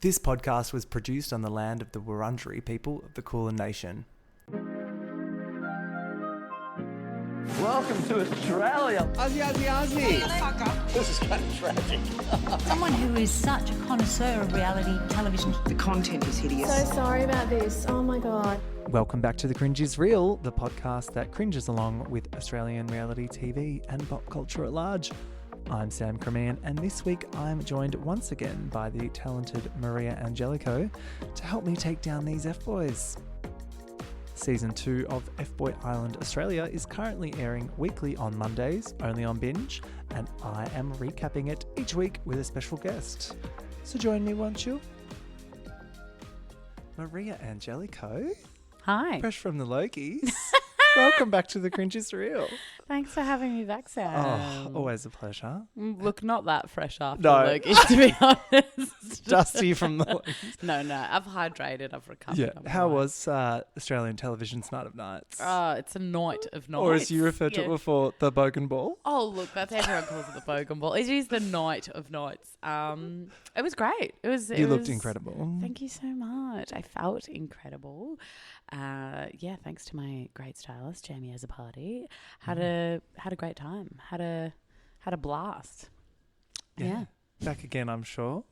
This podcast was produced on the land of the Wurundjeri people of the Kulin Nation. Welcome to Australia. Aussie. This is kind of tragic. Someone who is such a connoisseur of reality television. The content is hideous. So sorry about this. Oh my God. Welcome back to The Cringe is Real, the podcast that cringes along with Australian reality TV and pop culture at large. I'm Sam Cremian, and this week I'm joined once again by the talented Maria Angelico to help me take down these FBoys. Season 2 of FBoy Island Australia is currently airing weekly on Mondays, only on Binge, and I am recapping it each week with a special guest. So join me, won't you? Maria Angelico. Hi. Fresh from the Lokies. Welcome back to The Cringe is Real. Thanks for having me back, Sam. Oh, always a pleasure. Look, not that fresh after No. Loki's, to be honest. Dusty from the Lokies. No, I've hydrated, I've recovered. Yeah. I'm How all right. was Australian television's Night of Nights? It's a night of nights. Or as you referred to it before, the Bogan Ball? Oh, look, that's everyone calls it the Bogan Ball. It is the night of nights. It was great. You looked incredible. Thank you so much. I felt incredible. Thanks to my great stylist, Jamie as a party. Had a great time. Had a blast. Yeah. Back again, I'm sure.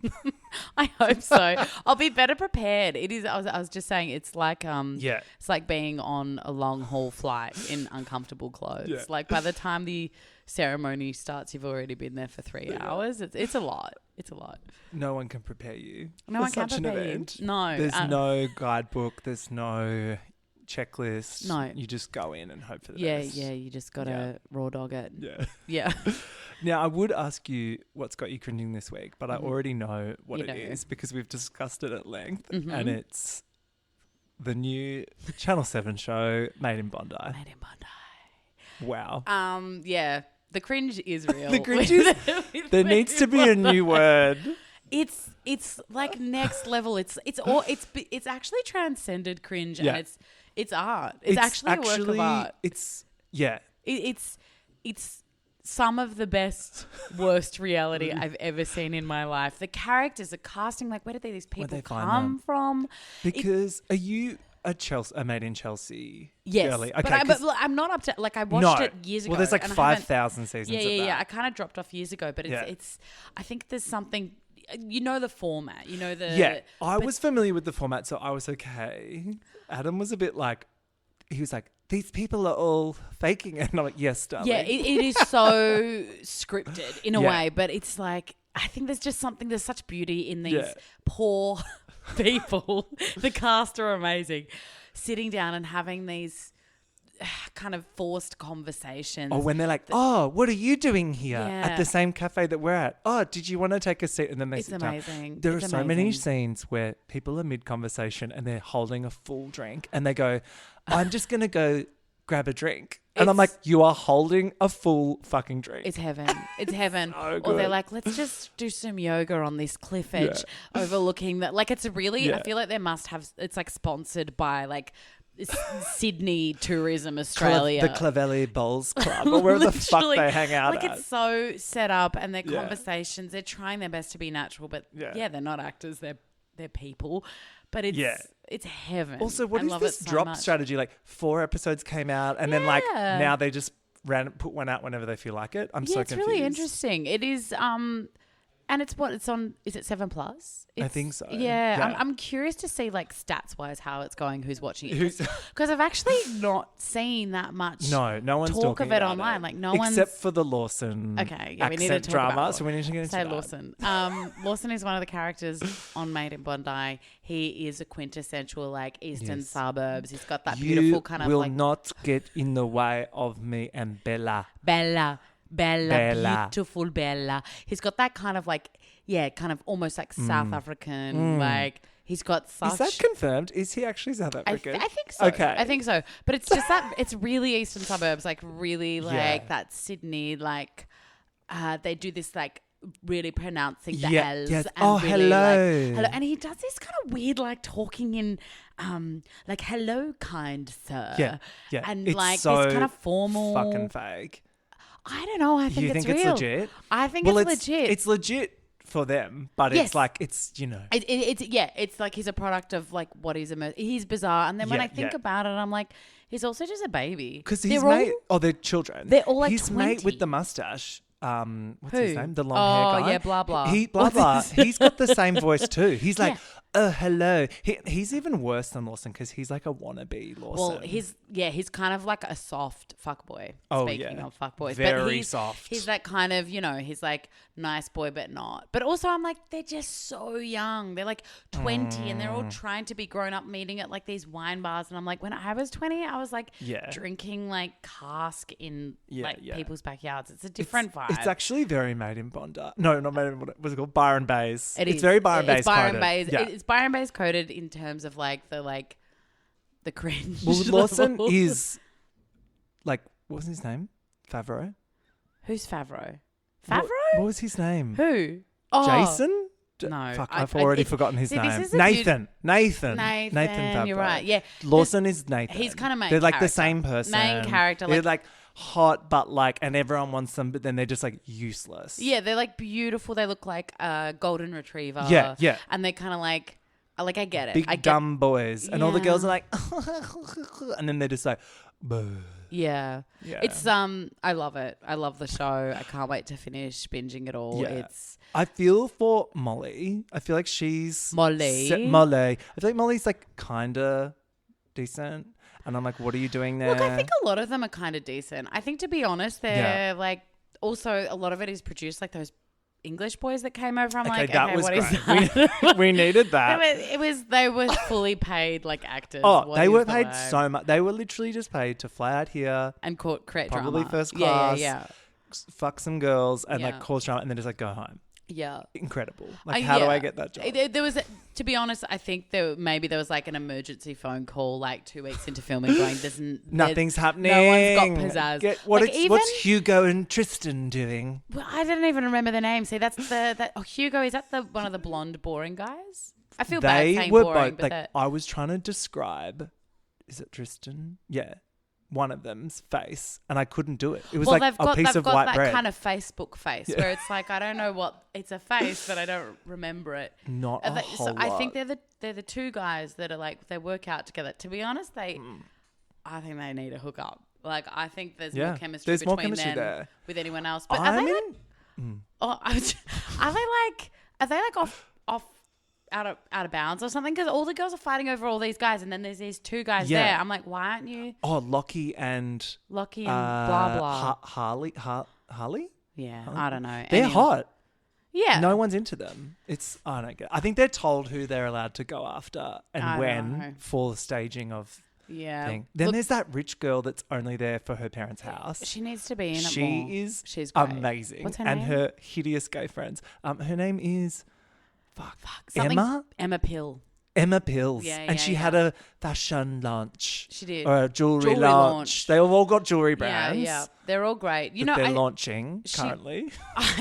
I hope so. I'll be better prepared. It is. I was just saying, it's like it's like being on a long haul flight in uncomfortable clothes. Yeah. Like by the time the ceremony starts, you've already been there for 3 hours. It's a lot. It's a lot. No one can prepare you. No for one can such prepare an you. event. No. There's no guidebook. There's no checklist. No. You just go in and hope for the Yeah, best. yeah. You just gotta raw dog it. Yeah. Yeah. Now, I would ask you what's got you cringing this week, but I already know what You it know. is because we've discussed it at length, Mhm. and it's the new Channel 7 show, Made in Bondi. Made in Bondi. Wow. Yeah. The cringe is real. The cringe is... There needs to be a new word. It's like next level. It's actually transcended cringe, Yeah. and it's art. It's actually a work of art. It's some of the best, worst reality I've ever seen in my life. The characters, the casting, like where did these people they find come them? from? Because are you a Made in Chelsea Yes, girly? but, Okay, but look, I'm not up to like I watched it years ago. Well, there's like and I haven't- 5,000 seasons of that. Yeah. I kind of dropped off years ago, but Yeah. it's. I think there's something. You know the format. You know the. Yeah, I but- was familiar with the format, so I was okay. Adam was a bit like, he was like, these people are all faking it. And I'm like, yes, darling. Yeah, it is so scripted in a Yeah. way, but it's like, I think there's just something, there's such beauty in these Yeah. poor people. The cast are amazing. Sitting down and having these kind of forced conversations. Or when they're like, oh, what are you doing here Yeah. at the same cafe that we're at? Oh, did you want to take a seat? And then they It's sit down. amazing. There It's are so many amazing. scenes where people are mid-conversation and they're holding a full drink and they go, I'm just going to go grab a drink. And I'm like, It's- you are holding a full fucking drink. It's heaven. It's heaven. So Or good. they're like, let's just do some yoga on this cliff edge overlooking that. Like, it's really, Yeah. I feel like they must have, it's like sponsored by like Sydney Tourism Australia. The Clavelli Bowls Club or wherever the fuck Literally, they hang out like at. it's so set up, and their Yeah. conversations, they're trying their best to be natural, but Yeah. they're not actors, they're people. But it's Yeah. it's heaven. Also, what I is love this it so drop much. strategy? Like 4 episodes came out and then like Yeah. now they just put one out whenever they feel like it. I'm Yeah, so it's confused. really interesting. It is and it's on, is it 7+? I think so. Yeah. Yeah. I'm curious to see like stats wise how it's going, who's watching it. Who's- Because I've actually not seen that much No one's talk talking of it about online. it. Like no Except one's for the Lawson Okay, yeah, we need accent to talk drama. about So we need to get into Say that. Lawson. Lawson is one of the characters on Made in Bondi. He is a quintessential like eastern Yes. suburbs. He's got that You beautiful kind of will like not get in the way of me and Bella. Bella, Bella. beautiful Bella. He's got that kind of like, kind of almost like South African, like he's got such. Is that confirmed? Is he actually South I African? think so. Okay. I think so. But it's just that it's really eastern suburbs, like really like Yeah. that Sydney, like they do this like really pronouncing the Yeah, L's. yes. And Oh, really, hello. Like, hello. And he does this kind of weird like talking in like hello kind sir. Yeah, yeah. And It's like so this kind of formal fucking fake. I don't know. I think You it's think it's real. legit? I think Well, it's legit. It's legit for them, but Yes. it's like it's It's like he's a product of like what he's bizarre. And then when Yeah, I think yeah. about it, I'm like, he's also just a baby. because he's They're all- mate. They're children. they're all, like, his mate 20. with the mustache. What's his Who? name? The long hair guy. Yeah, blah, blah. He blah What's blah. his- He's got the same voice too. He's like, Yeah. oh hello. He's even worse than Lawson because he's like a wannabe Lawson. Well, he's kind of like a soft fuckboy. Oh, Speaking yeah. of fuckboys, Very but he's soft. He's that kind of, he's like nice boy, but not. But also, I'm like, they're just so young. They're like 20, and they're all trying to be grown up, meeting at like these wine bars. And I'm like, when I was 20, I was like Yeah. drinking like cask in Yeah, like yeah. people's backyards. It's a different vibe. It's actually very made in Bondi. No, not made in Bondi. What's it called? Byron Bays. It It's is. very Byron Bays It's Byron coded. Bays. Yeah. It's Byron Bays coded in terms of like the cringe. Well, Lawson level. is like, what was his name? Favreau. Who's Favreau? What- Favreau? What was his name? Who? Oh, Jason? No, Fuck, I- I've I- already it's- forgotten his see, this name. is a Nathan. Nathan, Favreau. you're right. Yeah, Lawson is Nathan. He's kind of main They're like the character. same person. Main character, They're like- like hot, but like, and everyone wants them, but then they're just like useless. yeah, they're like beautiful. They look like a golden retriever. Yeah, yeah. and they're kind of like I get it. Big I get, dumb boys. And all the girls Yeah. are like, and then they're just like, boo. Yeah. Yeah. It's I love it. I love the show. I can't wait to finish binging it all. Yeah. It's I feel for Molly. I feel like she's Molly? Molly. I feel like Molly's like kind of decent, and I'm like, what are you doing there? Look, I think a lot of them are kind of decent. I think, to be honest, they're like also a lot of it is produced like those English boys that came over. I'm like, that okay, was what is great. that? We needed that. They were fully paid like actors. Oh, What they is were the paid vibe? so much. They were literally just paid to fly out here, And correct probably drama. first class, Yeah. fuck some girls, and Yeah. like cause drama, and then just like go home. Yeah. Incredible. Like, how do I get that job? There was, to be honest, I think there was like an emergency phone call like 2 weeks into filming going, Nothing's happening. No one's got pizzazz. What's Hugo and Tristan doing? Well, I didn't even remember the name. See, that's Hugo. Is that one of the blonde, boring guys? I feel bad They saying were boring, both but like, that- I was trying to describe, is it Tristan? Yeah. One of them's face, and I couldn't do it. It was like a piece of white that bread. kind of Facebook face where it's like I don't know what it's a face, but I don't remember it. Not a whole lot. I think they're the two guys that are like they work out together. To be honest, I think they need to hook up. Like I think there's more chemistry there's more between chemistry them there. with anyone else. But are they like off out of bounds or something? Because all the girls are fighting over all these guys, and then there's these two guys Yeah. there. I'm like, why aren't you Oh, Lockie and Lockie and blah blah? Harley? Yeah, I don't know. They're Anyway. hot. Yeah. No one's into them. I don't get. I think they're told who they're allowed to go after and I when know. for the staging of Yeah. thing. Then Look, there's that rich girl that's only there for her parents' house. she needs to be in it more. She is She's great. amazing. What's her and name? her hideous gay friends. Her name is Something- Emma? Emma Pill. Emma Pills. Yeah, and yeah, she yeah. had a fashion launch. She did. Or a jewelry Jewelry launch. launch. They all got jewelry brands. Yeah. They're all great. You that know, they're launching currently.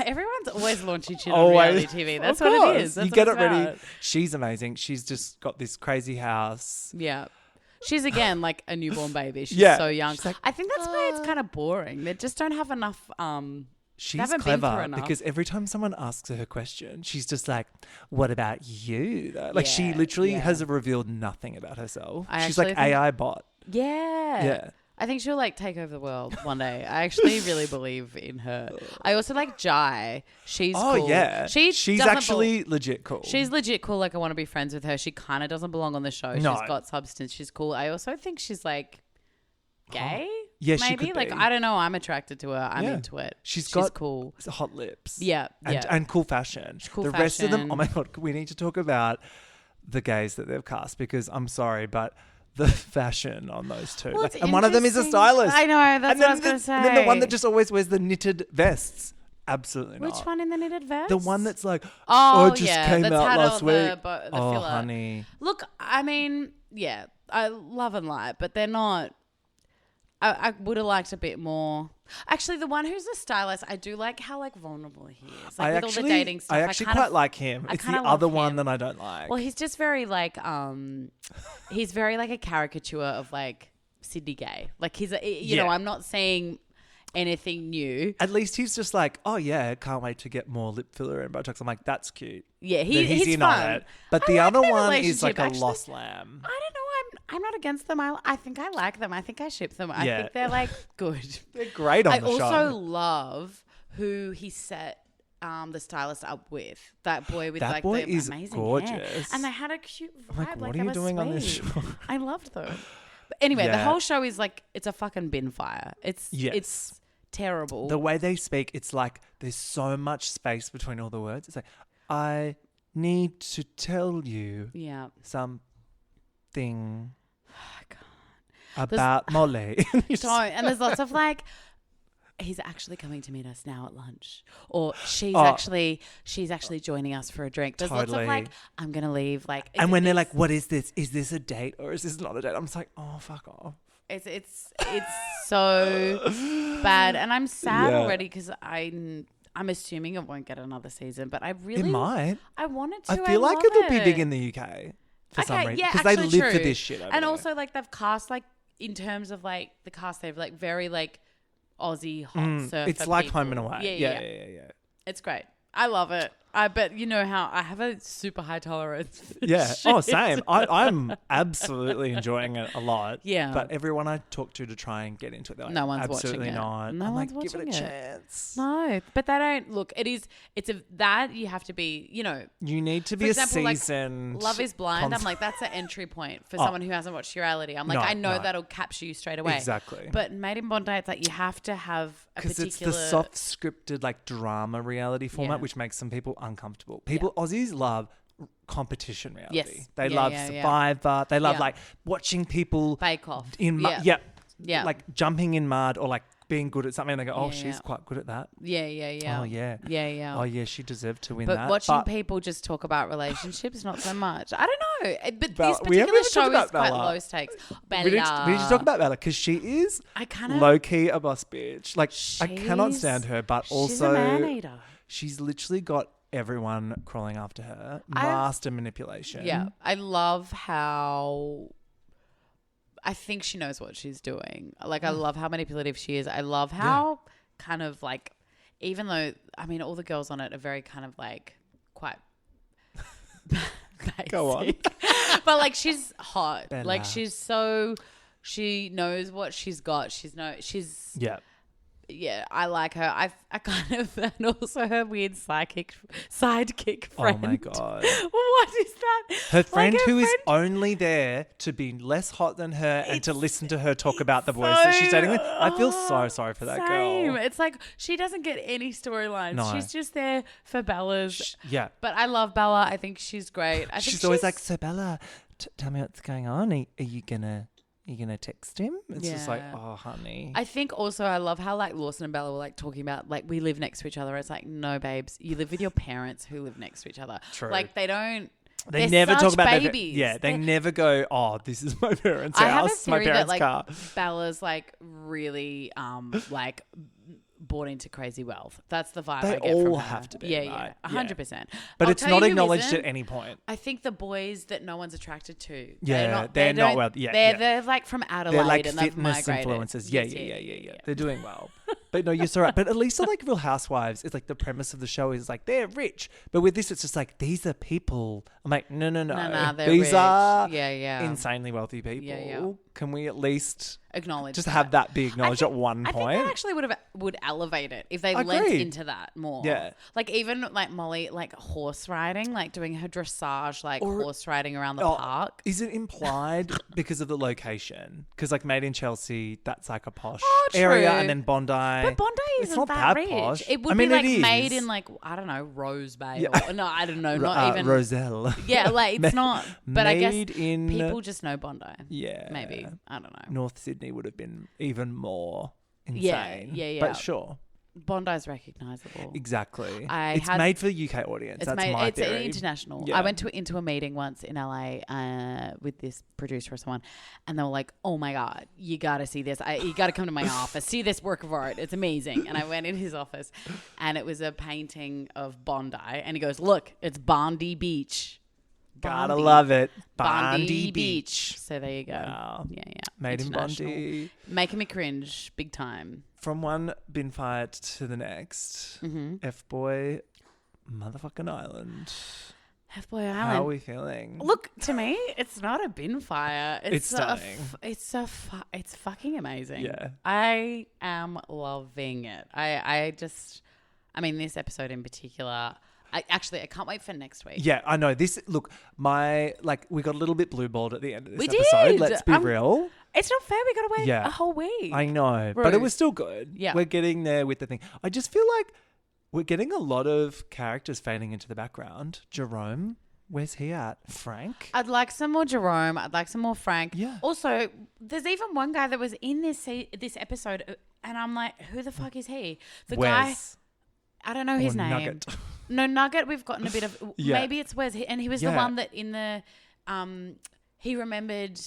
everyone's always launching shit on reality TV. That's Of what it course. is. That's You what get it's it ready. about. She's amazing. She's just got this crazy house. Yeah. She's again like a newborn baby. She's Yeah. so young. She's like, I think that's why it's kind of boring. They just don't have enough. She's haven't been through clever enough. because every time someone asks her a question, she's just like, "What about you?" though?" Like she Yeah, literally yeah. has revealed nothing about herself. I She's actually like think- AI bot. Yeah. Yeah. I think she'll like take over the world one day. I actually really believe in her. I also like Jai. She's Oh cool. yeah, She's she's actually legit cool. She's legit cool. Like I want to be friends with her. She kind of doesn't belong on the show. No. She's got substance. She's cool. I also think she's like gay. Yeah, she maybe could like be. I don't know. I'm attracted to her. I'm Yeah. into it. She's got cool. hot lips. Yeah, yeah. and cool fashion. Cool the rest of them, fashion. oh my god, we need to talk about the gays that they've cast because I'm sorry, but the fashion on those two, Well, like, it's and one of them is a interesting. stylist. I know. That's and what I was going to say. And then the one that just always wears the knitted vests. Absolutely Which not. one in the knitted vest? The one that's like, Oh, it just yeah, came that's out had last all week. the oh, filler. honey. Look, I mean, yeah, I love and light, but they're not. I would have liked a bit more. Actually, the one who's the stylist, I do like how like vulnerable he is. Like with all the dating stuff. I actually kind quite of like him. I It's kinda the love other one him. that I don't like. Well, he's just very like he's very like a caricature of like Sydney gay. Like he's a, you know, Yeah. I'm not saying anything new. At least he's just like, oh yeah, can't wait to get more lip filler and Botox. I'm like, that's cute. Yeah, That he's in fun. on it. But I the like other their one is like relationship, a actually. lost lamb. I don't know. I'm not against them. I think I like them. I think I ship them. I Yeah. think they're like good. They're great on I the also show. love who he set the stylist up with. That boy with That like boy the is amazing hair. gorgeous. And they had a cute vibe. like, what they are you were doing on this sweet. show? I loved them. But anyway, the Yeah. whole show is like it's a fucking bin fire. It's terrible. The way they speak, it's like there's so much space between all the words. It's like, I need to tell you yeah. something God. about Molly. And there's lots of like, he's actually coming to meet us now at lunch, or she's Oh. actually joining us for a drink. There's lots of Totally. like, I'm gonna leave. Like, And when they're like, what is this? Is this a date or is this not a date? I'm just like, oh, fuck off. it's so bad, and I'm sad Yeah. already because I'm assuming it won't get another season, but I really It might. I wanted to. I feel like love it'll be it. big in the UK for some reason. yeah, Because they actually live for true. this shit over And there. also like they've cast like in terms of like the cast, they've like very like Aussie hot surfer it's like people. Home and Away. Yeah. It's great. I love it. But you know how I have a super high tolerance for Yeah. shit. Oh, same. I'm absolutely enjoying it a lot. Yeah. But everyone I talk to try and get into it, they're like, No one's absolutely watching it. not. No I'm one's like, give it a watching it. chance. No, but they don't look. That you have to be. You know, You need to for be example, a like seasoned. Love is Blind. I'm like, that's an entry point for someone who hasn't watched reality. I'm like, No, I know no. that'll capture you straight away. Exactly. But Made in Bondi, it's like you have to have a Because particular. it's the soft scripted like drama reality format, Yeah. which makes some people uncomfortable. Aussies love competition reality. Yes. They Yeah, love yeah, yeah. Survivor. They love Yeah. like watching people Bake Off. in mud. Yeah. Yeah. Yeah. Like jumping in mud or like being good at something. And they go, oh, Yeah, she's yeah. quite good at that. Yeah. Oh, yeah. Yeah. Oh, yeah, she deserved to win But that. watching people just talk about relationships, not so much. I don't know. But this We haven't particular even show talked is about quite Bella. low stakes. we need to talk about Bella because she is I kind of low-key a boss bitch. Like, I cannot She's- stand her, but she's also a man-eater. she's literally got everyone crawling after her. Master manipulation. Yeah, I love how. I think she knows what she's doing. Like, I love how manipulative she is. I love how kind of like, even though, I mean, all the girls on it are very kind of like quite basic. Go on. But like, she's hot. Bella. Like, she knows what she's got. Yeah. Yeah, I like her. I kind of, and also her weird sidekick Oh friend. my God. What is that? Her friend Like who is only there to be less hot than her and to listen to her talk about the boys that she's dating with. I feel so sorry for that Same. girl. It's like she doesn't get any storylines. No. She's just there for Bella's. Yeah. But I love Bella. I think she's great. I think She's always like, so Bella, tell me what's going on. Are you gonna text him? It's just like, Yeah. oh, honey. I think also I love how like Lawson and Bella were like talking about like we live next to each other. It's like, no, babes, you live with your parents who live next to each other. True. Like they don't. They they're never such talk about babies. they They're- never go, oh, this is my parents' I have a house, my theory that parents' like car. Bella's like really like bought into crazy wealth. That's the vibe They I get from all her. have to be, Yeah, right? yeah, 100%. But I'll it's tell not you who acknowledged isn't. at any point. I think the boys that no one's attracted to. Yeah, they're not not well. Yeah, they're like from Adelaide They're like and they've fitness migrated. influencers. Yeah. They're doing well. But no, you're so right. But at least on like Real Housewives, it's like the premise of the show is like they're rich. But with this, it's just like these are people. I'm like, no. Nah, they're these rich. are Yeah. insanely wealthy people. Yeah. Can we at least Acknowledge just that. have that be acknowledged I at one I think point? that actually would elevate it if they Agreed. lent into that more. Yeah. Like even like Molly, like horse riding, like doing her dressage, like Or- horse riding around the Oh, park. Is it implied because of the location? Because like Made in Chelsea, that's like a posh Oh, area, true. and then Bondi. But Bondi it's isn't not that rich. posh. It would I mean, be like it is. made in like, I don't know, Rose Bay. Yeah. Or, no, I don't know. Not even. Roselle. Yeah, like it's not. But I guess Made in people just know Bondi. Yeah. Maybe. I don't know. North Sydney would have been even more Yeah, insane. yeah. But sure. Bondi's recognisable. Exactly. I It's had- made for the UK audience. It's That's made. my It's theory. international. Yeah. I went into a meeting once in LA with this producer or someone, and they were like, "Oh my god, you got to see this! You got to come to my office, see this work of art. It's amazing." And I went in his office, and it was a painting of Bondi, and he goes, "Look, it's Bondi Beach." Gotta Bondi. love it. Bondi Bondi Beach. So there you go. Wow. Yeah. Made in International. Bondi. Making me cringe big time. From one bin fight to the next. FBoy, motherfucking island. FBoy Island. How are we feeling? Look, to me, it's not a bin fire. It's stunning. It's fucking amazing. Yeah. I am loving it. I mean, this episode in particular, I can't wait for next week. Yeah, I know. We got a little bit blue-balled at the end of this We episode. did. Let's be real. It's not fair. We got to wait Yeah. a whole week. I know, but it Rude. was still good. Yeah. We're getting there with the thing. I just feel like we're getting a lot of characters fading into the background. Jerome, where's he at? Frank? I'd like some more Jerome. I'd like some more Frank. Yeah. Also, there's even one guy that was in this episode, and I'm like, who the fuck is he? The guy, Wes. I don't know his Or name. Nugget. No, Nugget. We've gotten a bit of. Yeah. Maybe it's Wes, and he was the Yeah. one that in the, he remembered.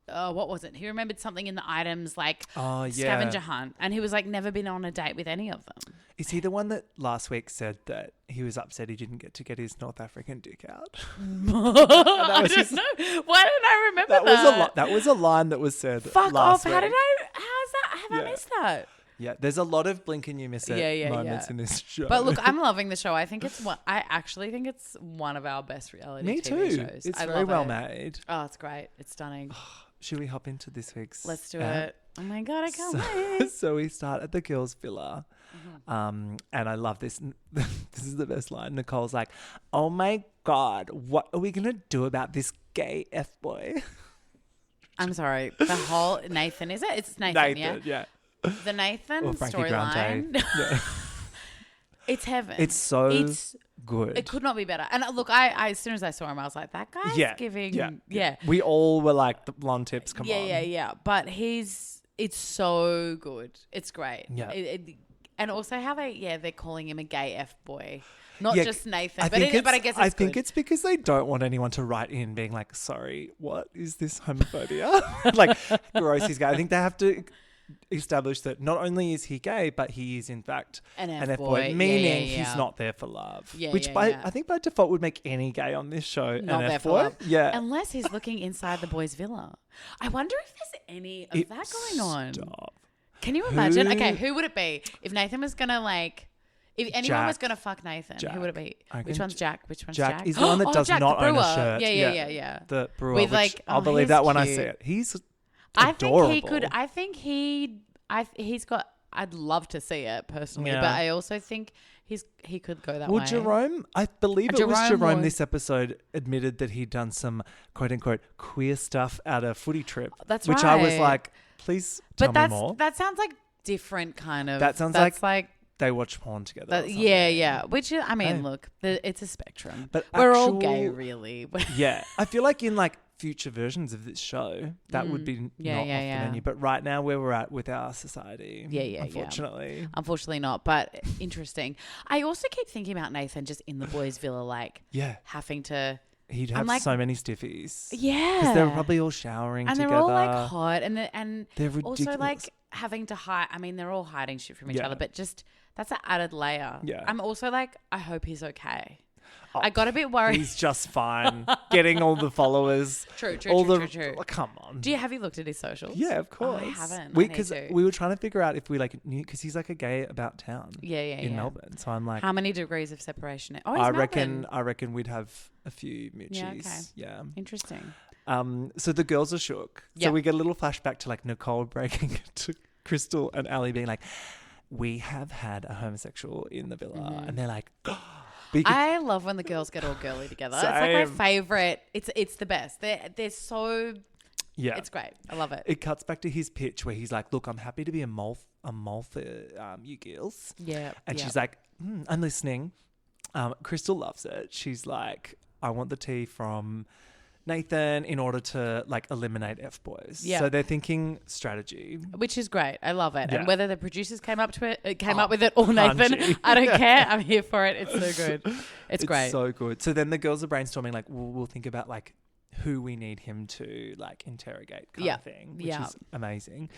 What was it? He remembered something in the items like Oh, yeah. scavenger hunt, and he was like never been on a date with any of them. Is he the one that last week said that he was upset he didn't get his North African dick out? I don't know. Why don't I remember that? That was a line that was said. Fuck last off! How week. did I? How's that? Have I Yeah. missed that? Yeah, there's a lot of blink and you miss it Yeah, moments yeah. in this show. But look, I'm loving the show. I actually think it's one of our best reality Me TV too. shows. It's I very love well it. made. Oh, it's great. It's stunning. Should we hop into this week's? Let's do ad? it. Oh my God, I can't wait. So we start at the girls' villa. And I love this. This is the best line. Nicole's like, oh my God, what are we going to do about this gay F-boy? I'm sorry. The whole Nathan, is it? It's Nathan, yeah. The Nathan Or Frankie storyline. Grande. Yeah. It's heaven. It's so It's good. It could not be better. And look, I as soon as I saw him, I was like, that guy's giving. Yeah. We all were like, the blonde tips, come on. Yeah. But it's so good. It's great. Yeah. And also how they're calling him a gay F boy, not Yeah, just Nathan. I But I guess it's think good. it's because they don't want anyone to write in being like, sorry, what is this homophobia? Like, gross, he's gay. I think they have to establish that not only is he gay, but he is in fact An an F-boy. F-boy, meaning Yeah. he's not there for love. Yeah, which yeah. I think by default would make any gay on this show Not an there for F-boy. love. Yeah. Unless he's looking inside the boys' villa. I wonder if there's any of that going on. Stop. Can you imagine? Who- Okay, who would it be? If Nathan was going to if anyone was Jack. going to fuck Nathan, Jack. who would it be? I Which reckon one's Jack? Which one's Jack Jack? is the one that does Jack, not the own a brewer. shirt. Yeah. The brewer, With, which like, I'll oh, believe he's that when I cute. see it. He's I adorable. think he could. I think he's got. I'd love to see it personally, Yeah. but I also think he could go that Well, way. Jerome, I believe it was Jerome Jerome was- this episode admitted that he'd done some quote unquote queer stuff at a footy trip. That's which I was right. like, please tell But me more. that sounds like different kind of. That sounds that's like they watch porn together. or something. yeah. Which is, I mean, Hey. look, it's a spectrum. But we're all actual- gay, really. Yeah. I feel like in like future versions of this show, that would be Yeah, not off yeah, the yeah. menu. But right now where we're at with our society. Yeah. Unfortunately. Unfortunately not, but interesting. I also keep thinking about Nathan just in the boys' villa, like Yeah. having to. He'd I'm have like- so many stiffies. Yeah. Because they were probably all showering and together. they're all like hot and They're also ridiculous. like having to hide. I mean, they're all hiding shit from each Yeah. other, but just that's an added layer. Yeah. I'm also like, I hope he's okay. Oh, I got a bit worried. He's just fine. Getting all the followers. True. Oh, come on. Have you looked at his socials? Yeah, of Oh, course. I haven't. Because I need to. we were trying to figure out if we like knew, because he's like a gay about town. Yeah. In Melbourne. So I'm like, How many degrees of separation? Oh, he's I Melbourne. reckon we'd have a few moochies. Yeah, okay. Interesting. So the girls are shook. Yeah. So we get a little flashback to like Nicole breaking to Crystal and Ali being like, we have had a homosexual in the villa. And they're like, I love when the girls get all girly together. It's like my Same. favorite. It's the best. They're so. yeah. It's great. I love it. It cuts back to his pitch where he's like, look, I'm happy to be a mole for you girls. Yeah. And she's like, I'm listening. Crystal loves it. She's like, I want the tea from Nathan in order to like eliminate F-boys. Yeah. So they're thinking strategy. Which is great. I love it. Yeah. And whether the producers came up with it or Nathan, punchy. I don't care. I'm here for it. It's so good. It's great. So good. So then the girls are brainstorming like, we'll think about like who we need him to like interrogate kind of thing, which is amazing.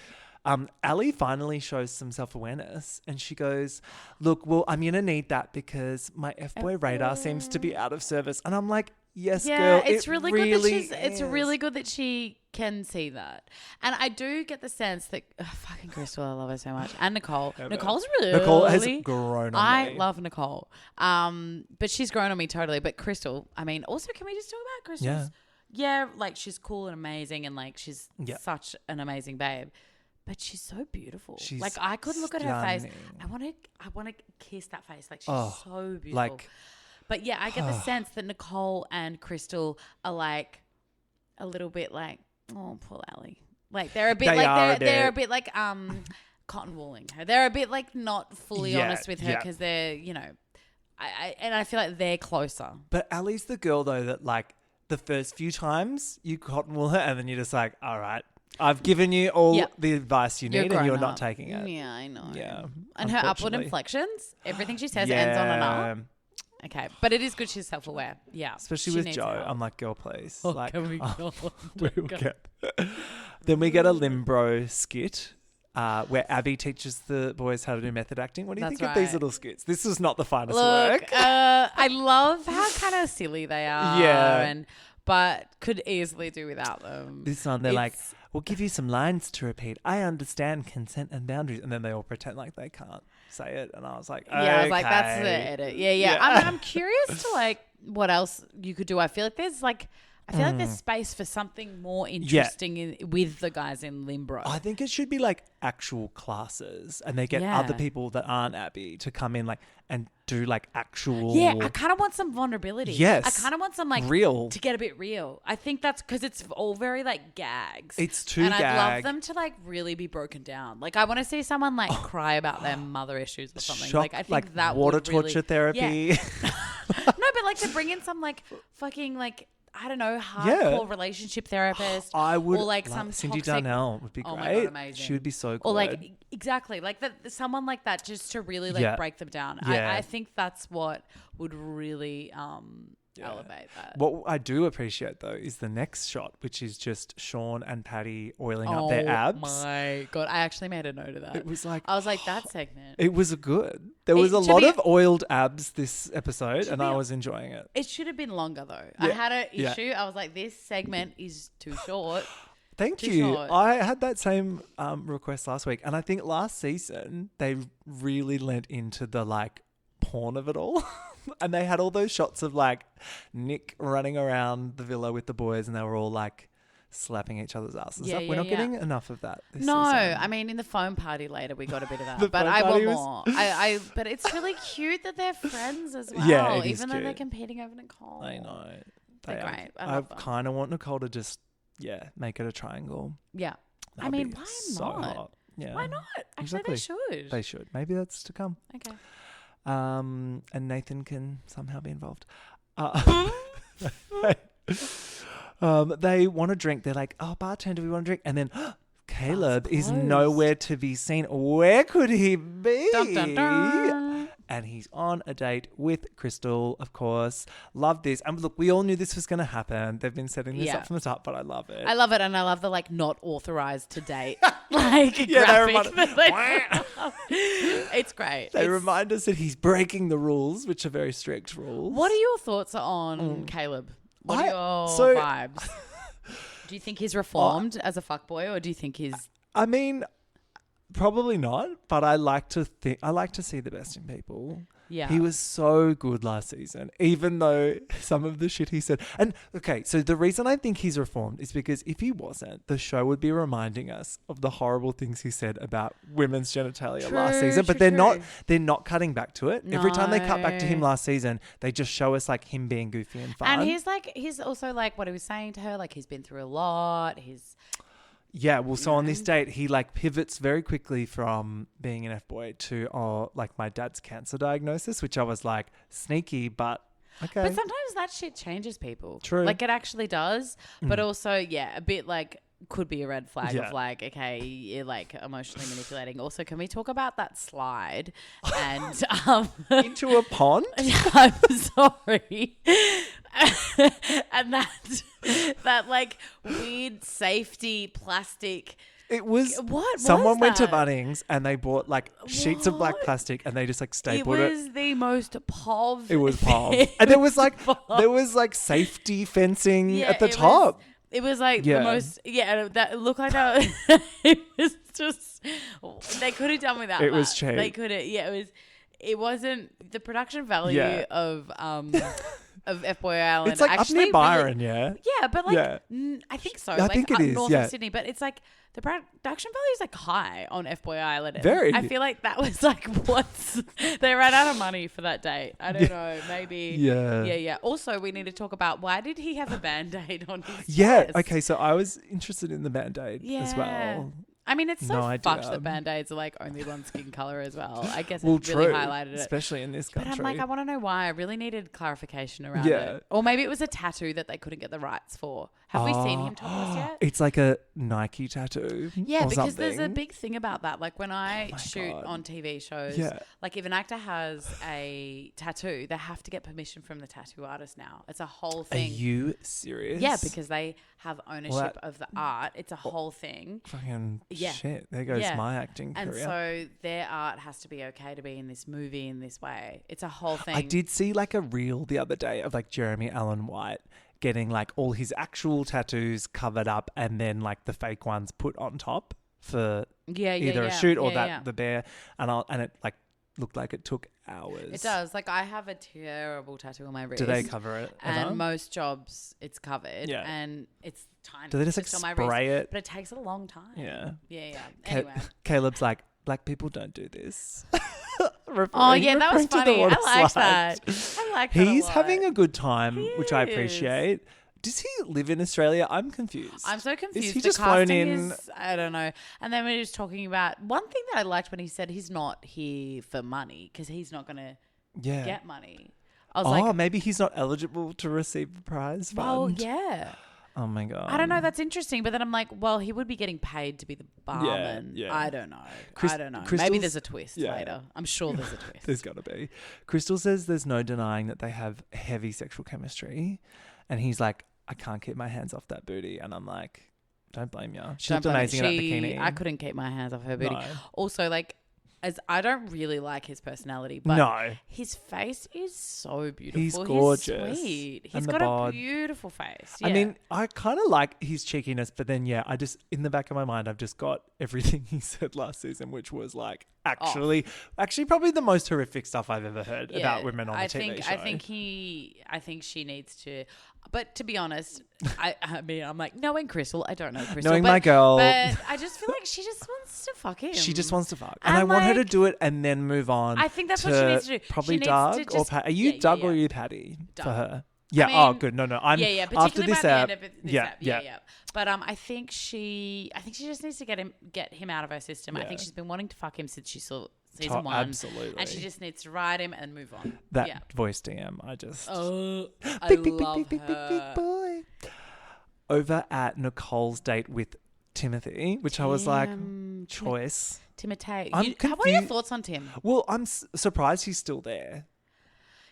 Ali finally shows some self-awareness and she goes, look, well, I'm going to need that because my F-boy radar seems to be out of service. And I'm like, yes, Yeah, girl. it's it really really good that it's is. really good that she can see that. And I do get the sense that fucking Crystal, I love her so much. And Nicole. Nicole's really Nicole has grown on I me. love Nicole. But she's grown on me totally. But Crystal, I mean, also can we just talk about Crystal's yeah, like she's cool and amazing and like she's such an amazing babe. But she's so beautiful. She's like I could look at her face. stunning. I want to kiss that face. Like she's so beautiful. Like, but yeah, I get the sense that Nicole and Crystal are like a little bit like, oh, poor Allie. Like they're a bit they're a bit like cotton wooling her. They're a bit like not fully honest with her because they're, you know, I feel like they're closer. but Allie's the girl though that like the first few times you cotton wool her and then you're just like, all right, I've given you all the advice you need and you're not taking it. Yeah, I know. Yeah. And her upward inflections, everything she says ends on an up. Okay, but it is good she's self-aware. Yeah. Especially she with needs Joe. help. I'm like, girl, please. Oh, like, can we go? Then we get a Limbro skit where Abby teaches the boys how to do method acting. What do you That's think of these right. little skits? This is not the finest Look, work. I love how kind of silly they are. Yeah. But could easily do without them. This one, they're like, we'll give you some lines to repeat. I understand consent and boundaries. And then they all pretend like they can't say it. And I was like, okay. Yeah, I was like, that's the edit. Yeah. I'm curious to like what else you could do. I feel like there's space for something more interesting with the guys in Limbro. I think it should be like actual classes and they get other people that aren't Abby to come in like and do like actual. Yeah, I kind of want some vulnerability. Yes. I kind of want some like real to get a bit real. I think that's because it's all very like gags. It's too and gag. I'd love them to like really be broken down. Like I want to see someone like cry about their mother issues or something. Shock, like I think that water would really, torture therapy. Yeah. No, but like to bring in some like fucking like I don't know hardcore relationship therapist. I would or like some Cindy toxic, Darnell would be great. Oh my God, amazing. She would be so good. Or like exactly like that someone like that just to really like break them down. Yeah. I think that's what would really elevate that. What I do appreciate though is the next shot, which is just Sean and Patty oiling up their abs. Oh my God, I actually made a note of that. It was like I was like that segment. It was good. There was a lot of oiled abs this episode, and I was enjoying it. It should have been longer though. I had an issue. I was like, this segment is too short. Thank Too you. short. I had that same request last week, and I think last season they really lent into the like porn of it all. And they had all those shots of like Nick running around the villa with the boys and they were all like slapping each other's asses up. We're not getting enough of that this season. I mean in the phone party later we got a bit of that. The but phone I want party more. But it's really cute that they're friends as well. Yeah, it is even though cute. they're competing over Nicole. I know. They're They great. are. I love them. kind of want Nicole to just make it a triangle. Yeah. That'd I mean, be why so not? hot. Yeah. Why not? Actually Exactly. they should. They should. Maybe that's to come. Okay. And Nathan can somehow be involved. They want to drink. They're like, oh, bartender, we want to drink. And then Caleb is nowhere to be seen. Where could he be? Dun, dun, dun. And he's on a date with Crystal, of course. Love this. And look, we all knew this was going to happen. They've been setting this up from the top, but I love it. I love it, and I love the like not authorized to date like Yeah, graphic. It's great. They remind us that he's breaking the rules, which are very strict rules. What are your thoughts on Caleb? What are your vibes? Do you think he's reformed as a fuckboy, or do you think he's? I mean, probably not, but I like to see the best in people. Yeah. He was so good last season, even though some of the shit he said. And okay, so the reason I think he's reformed is because if he wasn't, the show would be reminding us of the horrible things he said about women's genitalia last season. But they're not cutting back to it. No. Every time they cut back to him last season, they just show us like him being goofy and fun. And he's also like what he was saying to her, like he's been through a lot. Yeah, well, so on this date, he like pivots very quickly from being an FBoy to like my dad's cancer diagnosis, which I was like sneaky, but okay. But sometimes that shit changes people. True. Like it actually does, but also a bit like could be a red flag of like, okay, you're like emotionally manipulating. Also, can we talk about that slide and into a pond? I'm sorry. And that like weird safety plastic It was What someone was went to that? Bunnings and they bought like sheets of black What? plastic and they just like It stapled it. was the most POV. It was POV. And there was like POV. safety fencing Yeah, at the it top. It was like Yeah. the most, that looked like that. It was just, they could have done without It that. was cheap. They could have, it wasn't the production value Yeah. of FBoy Island. It's like actually up near really- Byron, yeah. yeah, but like, Yeah. I think so. I like think it up is, north yeah. of Sydney, but it's like the production value is like high on FBoy Island. Very. I feel like that was like they ran out of money for that date. I don't know. Maybe. Yeah. Yeah. Also, we need to talk about why did he have a Band-Aid on his Yeah. chest? Okay. So I was interested in the Band-Aid as Yeah. well. I mean, it's so No fucked idea. that Band-Aids are like only one skin color as well. I guess Well, it really true. highlighted it. Especially in this But country. I'm like, I want to know why. I really needed clarification around Yeah. it. Or maybe it was a tattoo that they couldn't get the rights for. Have we seen him topless yet? It's like a Nike tattoo. Yeah, or because there's a something. big thing about that. Like when I my shoot God. on TV shows, Yeah. like if an actor has a tattoo, they have to get permission from the tattoo artist now. It's a whole Are thing. you serious? Yeah, because they have ownership that- of the art. It's a whole thing. Fucking Yeah. shit. There goes Yeah. my acting And career. so their art has to be okay to be in this movie in this way. It's a whole thing. I did see like a reel the other day of like Jeremy Allen White getting like all his actual tattoos covered up and then like the fake ones put on top for either a shoot or the bear, and it like looked like it took hours. It does. Like I have a terrible tattoo on my wrist. Do they cover it? ever? And most jobs it's covered. Yeah. And it's tiny. Do they just like It's on my spray wrist, it? But it takes a long time. Yeah. Yeah. Ca- Anyway. Caleb's like, black people don't do this. Oh yeah, that was Referring to the funny. I water like slides. that. I like that. He's having a good time, He which I is. appreciate. Does he live in Australia? I'm confused. I'm so confused. Is he The just flown casting in? I don't know. And then we were just talking about one thing that I liked when he said he's not here for money because he's not going to Yeah. get money. I was Oh, like, maybe he's not eligible to receive a prize fund. well, yeah. Oh my god. I don't know. That's interesting. But then I'm like, well, he would be getting paid to be the barman. yeah. I don't know. I don't know. Maybe Crystal's- there's a twist yeah. later. I'm sure there's a twist. There's got to be. Crystal says there's no denying that they have heavy sexual chemistry, and he's like, I can't keep my hands off that booty, and I'm like, don't blame you. She Don't looked blame me. amazing in that bikini. I couldn't keep my hands off her booty. No. Also, like, as I don't really like his personality, but No. his face is so beautiful. He's gorgeous. Sweet. And He's the got bod. a beautiful face. I Yeah. mean, I kind of like his cheekiness, but then I just in the back of my mind, I've just got everything he said last season, which was like actually probably the most horrific stuff I've ever heard about women on a TV show. I think she needs to. But to be honest, I mean, I'm like knowing Crystal. I don't know Crystal. Knowing but, my girl. but I just feel like she just wants to fuck him. She just wants to fuck, and And I want her to like- do it and then move on. I think that's to what she needs to do. Probably She needs Doug to or just- Pat. Are you yeah, Doug yeah, or are yeah. you Patty for Doug. her? Yeah. Oh, mean, good. No. I'm yeah. after Particularly this by the app. end of this Yeah. app. Yeah. But I think she just needs to get him out of her system. I think Yeah. she's been wanting to fuck him since she saw season one. Absolutely. And she just needs to ride him and move on. That yeah. voice DM. I just Oh, I big love big her. boy. Over at Nicole's date with Timothy, which I was like, choice. Timothy. I'm What are your confused. thoughts on Tim? Well, I'm surprised he's still there.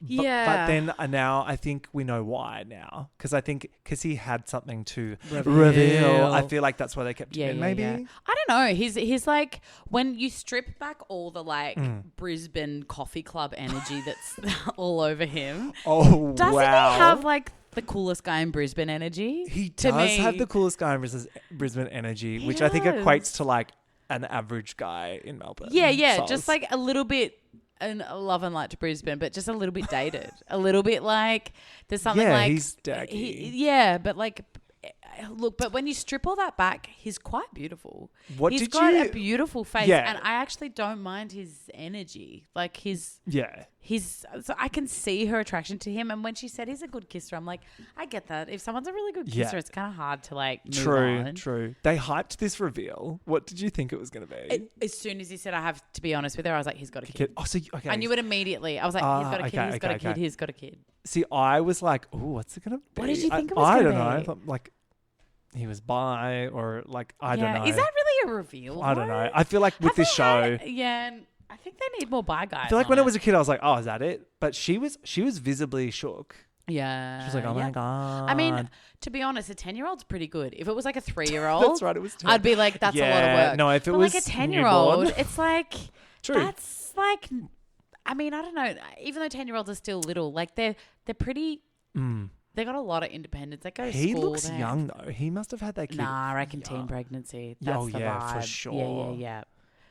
Yeah. But then now I think we know why now. Because he had something to Reveal. reveal. I feel like that's why they kept him in, maybe. I don't know. He's like, when you strip back all the like Mm. Brisbane coffee club energy that's all over him, Oh, doesn't wow. he have like the coolest guy in Brisbane energy? He To does me. have the coolest guy in Brisbane energy, He which I think does. equates to like an average guy in Melbourne. Yeah, Soz. just like a little bit. And love and light to Brisbane, but just a little bit dated. A little bit like there's something Yeah, like he's daggy. yeah, but like look, but when you strip all that back, he's quite beautiful. What He's did got you- a beautiful face, Yeah. and I actually don't mind his energy. Like Yeah. so I can see her attraction to him. And when she said he's a good kisser, I'm like, I get that. If someone's a really good Yeah. kisser, it's kind of hard to like move on. True. They hyped this reveal. What did you think it was going to be? As soon as he said, I have to be honest with her, I was like, he's got a kid. Oh, so okay. I knew it immediately. I was like, he's got a kid, okay, he's got a okay, kid, okay. he's got a kid. See, I was like, oh, what's it going to be? What did you think it was I gonna don't know. I be? thought, like, he was bi or like, I don't know. Is that really a reveal? I don't know. though? I feel like with Have this they had- show, yeah, I think they need more bi guys. I feel like on when I was a kid, I was like, oh, is that it? But she was visibly shook. Yeah. She was like, oh my God. I mean, to be honest, a 10-year-old's pretty good. If it was like a 3-year-old, That's right, it was 10. I'd be like, that's a lot of work. No, if it but was like a 10-year-old, newborn. it's like, True. that's like, I mean, I don't know. Even though 10-year-olds are still little, like they're pretty, they got a lot of independence. They go to He school. looks young though. He must have had that kid. Nah, I reckon teen pregnancy. That's the yeah, for vibe. sure. Yeah.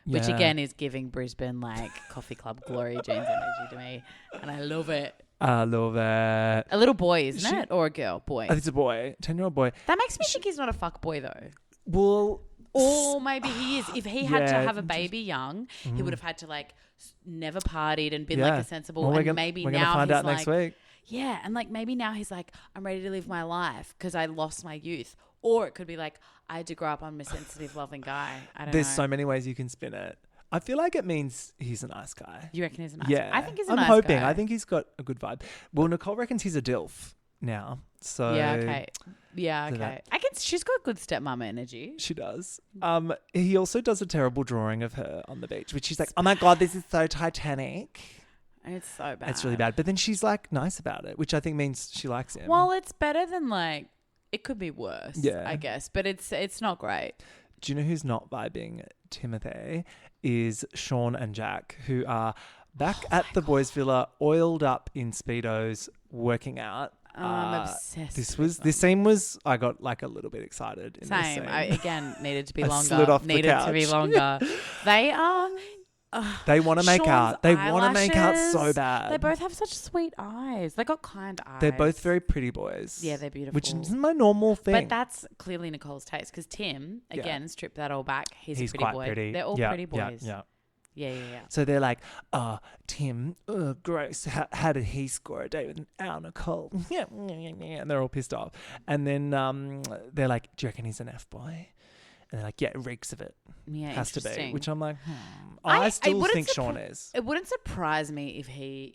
Which again is giving Brisbane like coffee club glory jeans energy to me. And I love it. I love it. A little boy, isn't it? Or a girl? Boy. It's a boy. 10-year-old boy. That makes me think he's not a fuck boy though. Well, Or maybe he is. If he had to Yeah. have a baby young, he would have had to like never partied and been yeah. like a sensible. Well, And maybe we're now gonna find he's out like, next week. yeah, and like maybe now he's like, I'm ready to live my life because I lost my youth. Or it could be like, I had to grow up. I'm a sensitive, loving guy. I don't There's know. so many ways you can spin it. I feel like it means he's a nice guy. You reckon he's a nice Yeah. guy? I think he's a I'm nice hoping. guy. I think he's got a good vibe. Well, Nicole reckons he's a DILF now. So Yeah, okay. Yeah, so okay. that- I guess she's got good stepmama energy. she does. He also does a terrible drawing of her on the beach, which she's like, oh my God, this is so Titanic. It's so bad. It's really bad. But then she's like nice about it, which I think means she likes him. Well, it's better than like, it could be worse, Yeah. I guess. But it's not great. Do you know who's not vibing Timothy? Is Sean and Jack, who are back at the boys' villa, oiled up in Speedos, working out. I'm obsessed. This scene was, I got like a little bit excited in this Same. scene. I, again, needed to be I longer. slid off the needed to be couch. longer. They are. They want to make Sean's out. They want to make out so eyelashes, bad. They both have such sweet eyes. They got kind eyes. They're both very pretty boys. Yeah, they're beautiful. Which isn't my normal thing. But that's clearly Nicole's taste because Tim, again, strip that all back. He's a pretty quite boy. pretty. They're all Yeah, pretty boys. Yeah. Yeah. So they're like, Tim, gross. How did he score a date with our Nicole? Yeah. And they're all pissed off. And then they're like, do you reckon he's an F-boy? And they're like, yeah, it reeks of it. Yeah, Has to be. interesting. Which I'm like, I still wouldn't think Sean is. It wouldn't surprise me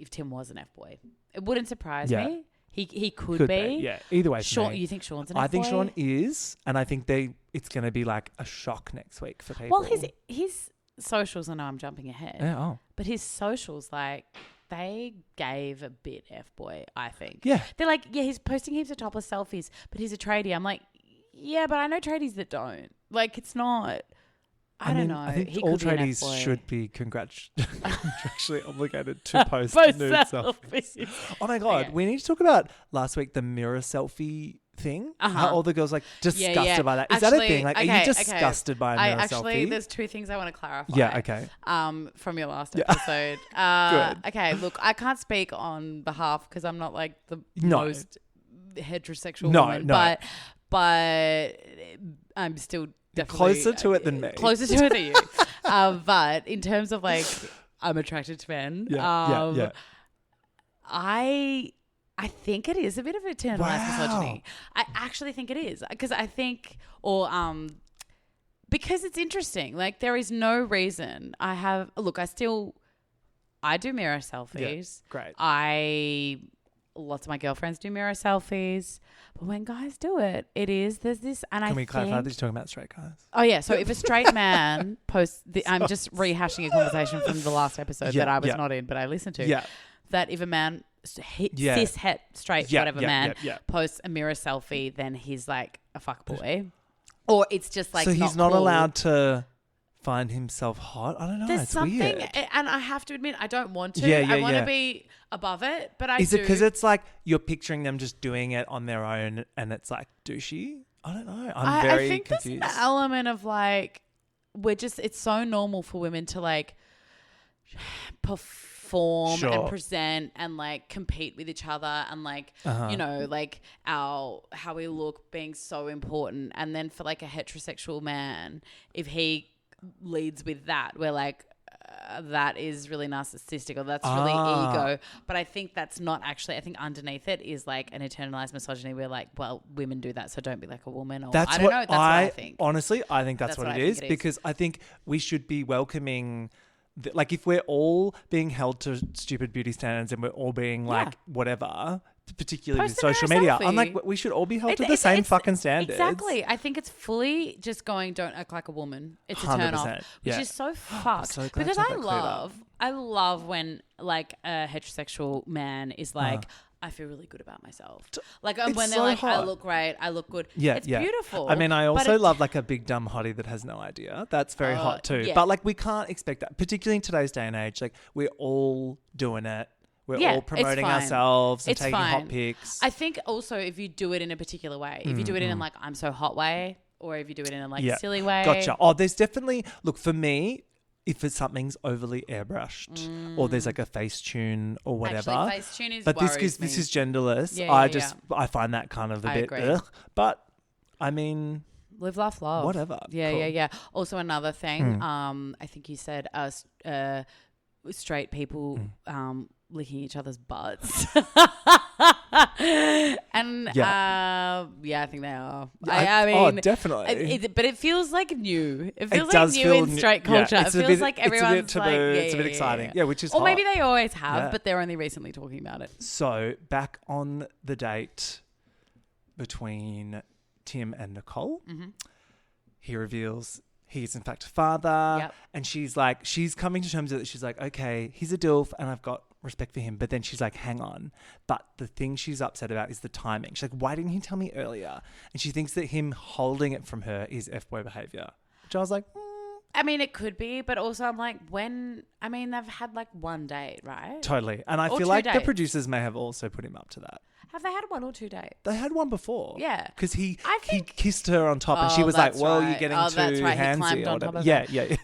if Tim was an F boy. It wouldn't surprise Yeah. me. He could be. Yeah. Either way, for Sean, me. you think Sean's an F boy? I think Sean is, and I think it's going to be like a shock next week for people. Well, his socials. I know I'm jumping ahead. Yeah. Oh. But his socials, like, they gave a bit F boy. I think. Yeah. They're like, yeah, he's posting heaps of topless selfies, but he's a tradie. I'm like, yeah, but I know tradies that don't. Like, it's not. I don't know. I think He all could be an tradies F-boy. should be contractually obligated to post Post nude selfies. selfies. Oh my God. Okay. We need to talk about last week, the mirror selfie thing. How Uh-huh. all the girls like disgusted Yeah. by that. Is that a Actually, thing? Like, are okay, you disgusted by a mirror selfie? There's two things I want to clarify. Yeah, okay. From your last Yeah. episode. Good. Okay, look, I can't speak on behalf because I'm not like the No. most heterosexual No, woman, no. but I'm still definitely Closer to it than me. Closer to it than you. But in terms of like, I'm attracted to men. Yeah. I think it is a bit of internalized Wow. misogyny. I actually think it is because I think, because it's interesting. Like there is no reason I do mirror selfies. Great. Lots of my girlfriends do mirror selfies, but when guys do it, there's this, and Can we clarify that you're talking about straight guys? Oh yeah, so if a straight man posts, I'm just rehashing a conversation from the last episode that I was not in, but I listened to. Yeah. That if a man, Yeah. cis, het, straight, Yeah, whatever yeah, man, yeah. posts a mirror selfie, then he's like a fuck boy, or it's just like so he's not cool. allowed to find himself hot? I don't know. There's it's something, weird. and I have to admit, I don't want to. Yeah, I want yeah. to be above it, but I Is do. it because it's like you're picturing them just doing it on their own and it's like douchey? I don't know. I'm very I think confused. there's an element of like, it's so normal for women to like perform Sure. and present and like compete with each other and like, Uh-huh. you know, like how we look being so important. And then for like a heterosexual man, if he leads with that, we're like, that is really narcissistic or that's really ego. But I think that's not actually, I think underneath it is like an internalized misogyny. We're like, well, women do that, so don't be like a woman. Or That's I don't what know. That's what I think. Honestly, I think that's what it is because I think we should be welcoming. Like if we're all being held to stupid beauty standards and we're all being like whatever, particularly with Post a mirror social media, I'm selfie. like we should all be held to the same fucking standards. Exactly. I think it's fully just going, don't act like a woman. It's a turn off, 100%, which yeah. is so fucked. so glad because to have that cleared up. I love when like a heterosexual man is like, I feel really good about myself. Like it's when they're so like, I hot. look great, I look good. Yeah, It's yeah. beautiful. I mean, I but also it- love like a big dumb hottie that has no idea. That's very hot too. yeah. But like we can't expect that, particularly in today's day and age. Like we're all doing it. We're Yeah, all it's promoting fine. ourselves and It's taking fine. hot pics. I think also if you do it in a particular way, if you do it in like I'm so hot way, or if you do it in a like silly way. Gotcha. Oh, there's definitely look for me. If it's something's overly airbrushed or there's like a face tune or whatever. Actually, Facetune is but this worries is me. genderless. Yeah, I yeah, just I find that kind of a I bit agree. ugh. But I mean, Live, laugh, love. Whatever. Yeah, Cool. yeah. Also another thing, I think you said straight people licking each other's butts. And I think they are. I mean, definitely. but it feels like new. It feels like does new feel in straight culture. it's it a feels bit- like it's a bit everyone's taboo, like, it's a bit exciting. Yeah, which is or maybe hot. they always have, Yeah. but they're only recently talking about it. So back on the date between Tim and Nicole, he reveals he is in fact a father. Yep. And she's coming to terms with it. She's like, okay, he's a DILF and I've got respect for him. But then she's like, hang on. But the thing she's upset about is the timing. She's like, why didn't he tell me earlier? And she thinks that him holding it from her is F-boy behavior. Which I was like, I mean, it could be, but also I'm like, they've had like one date, right? totally. And I Or feel two like the dates. producers may have also put him up to that. Have they had 1 or 2 dates? They had one before. Yeah. Because he think- kissed her on top and she Oh, was like, that's well, right. you're getting Oh, too that's right. He handsy climbed or on top whatever. of Yeah.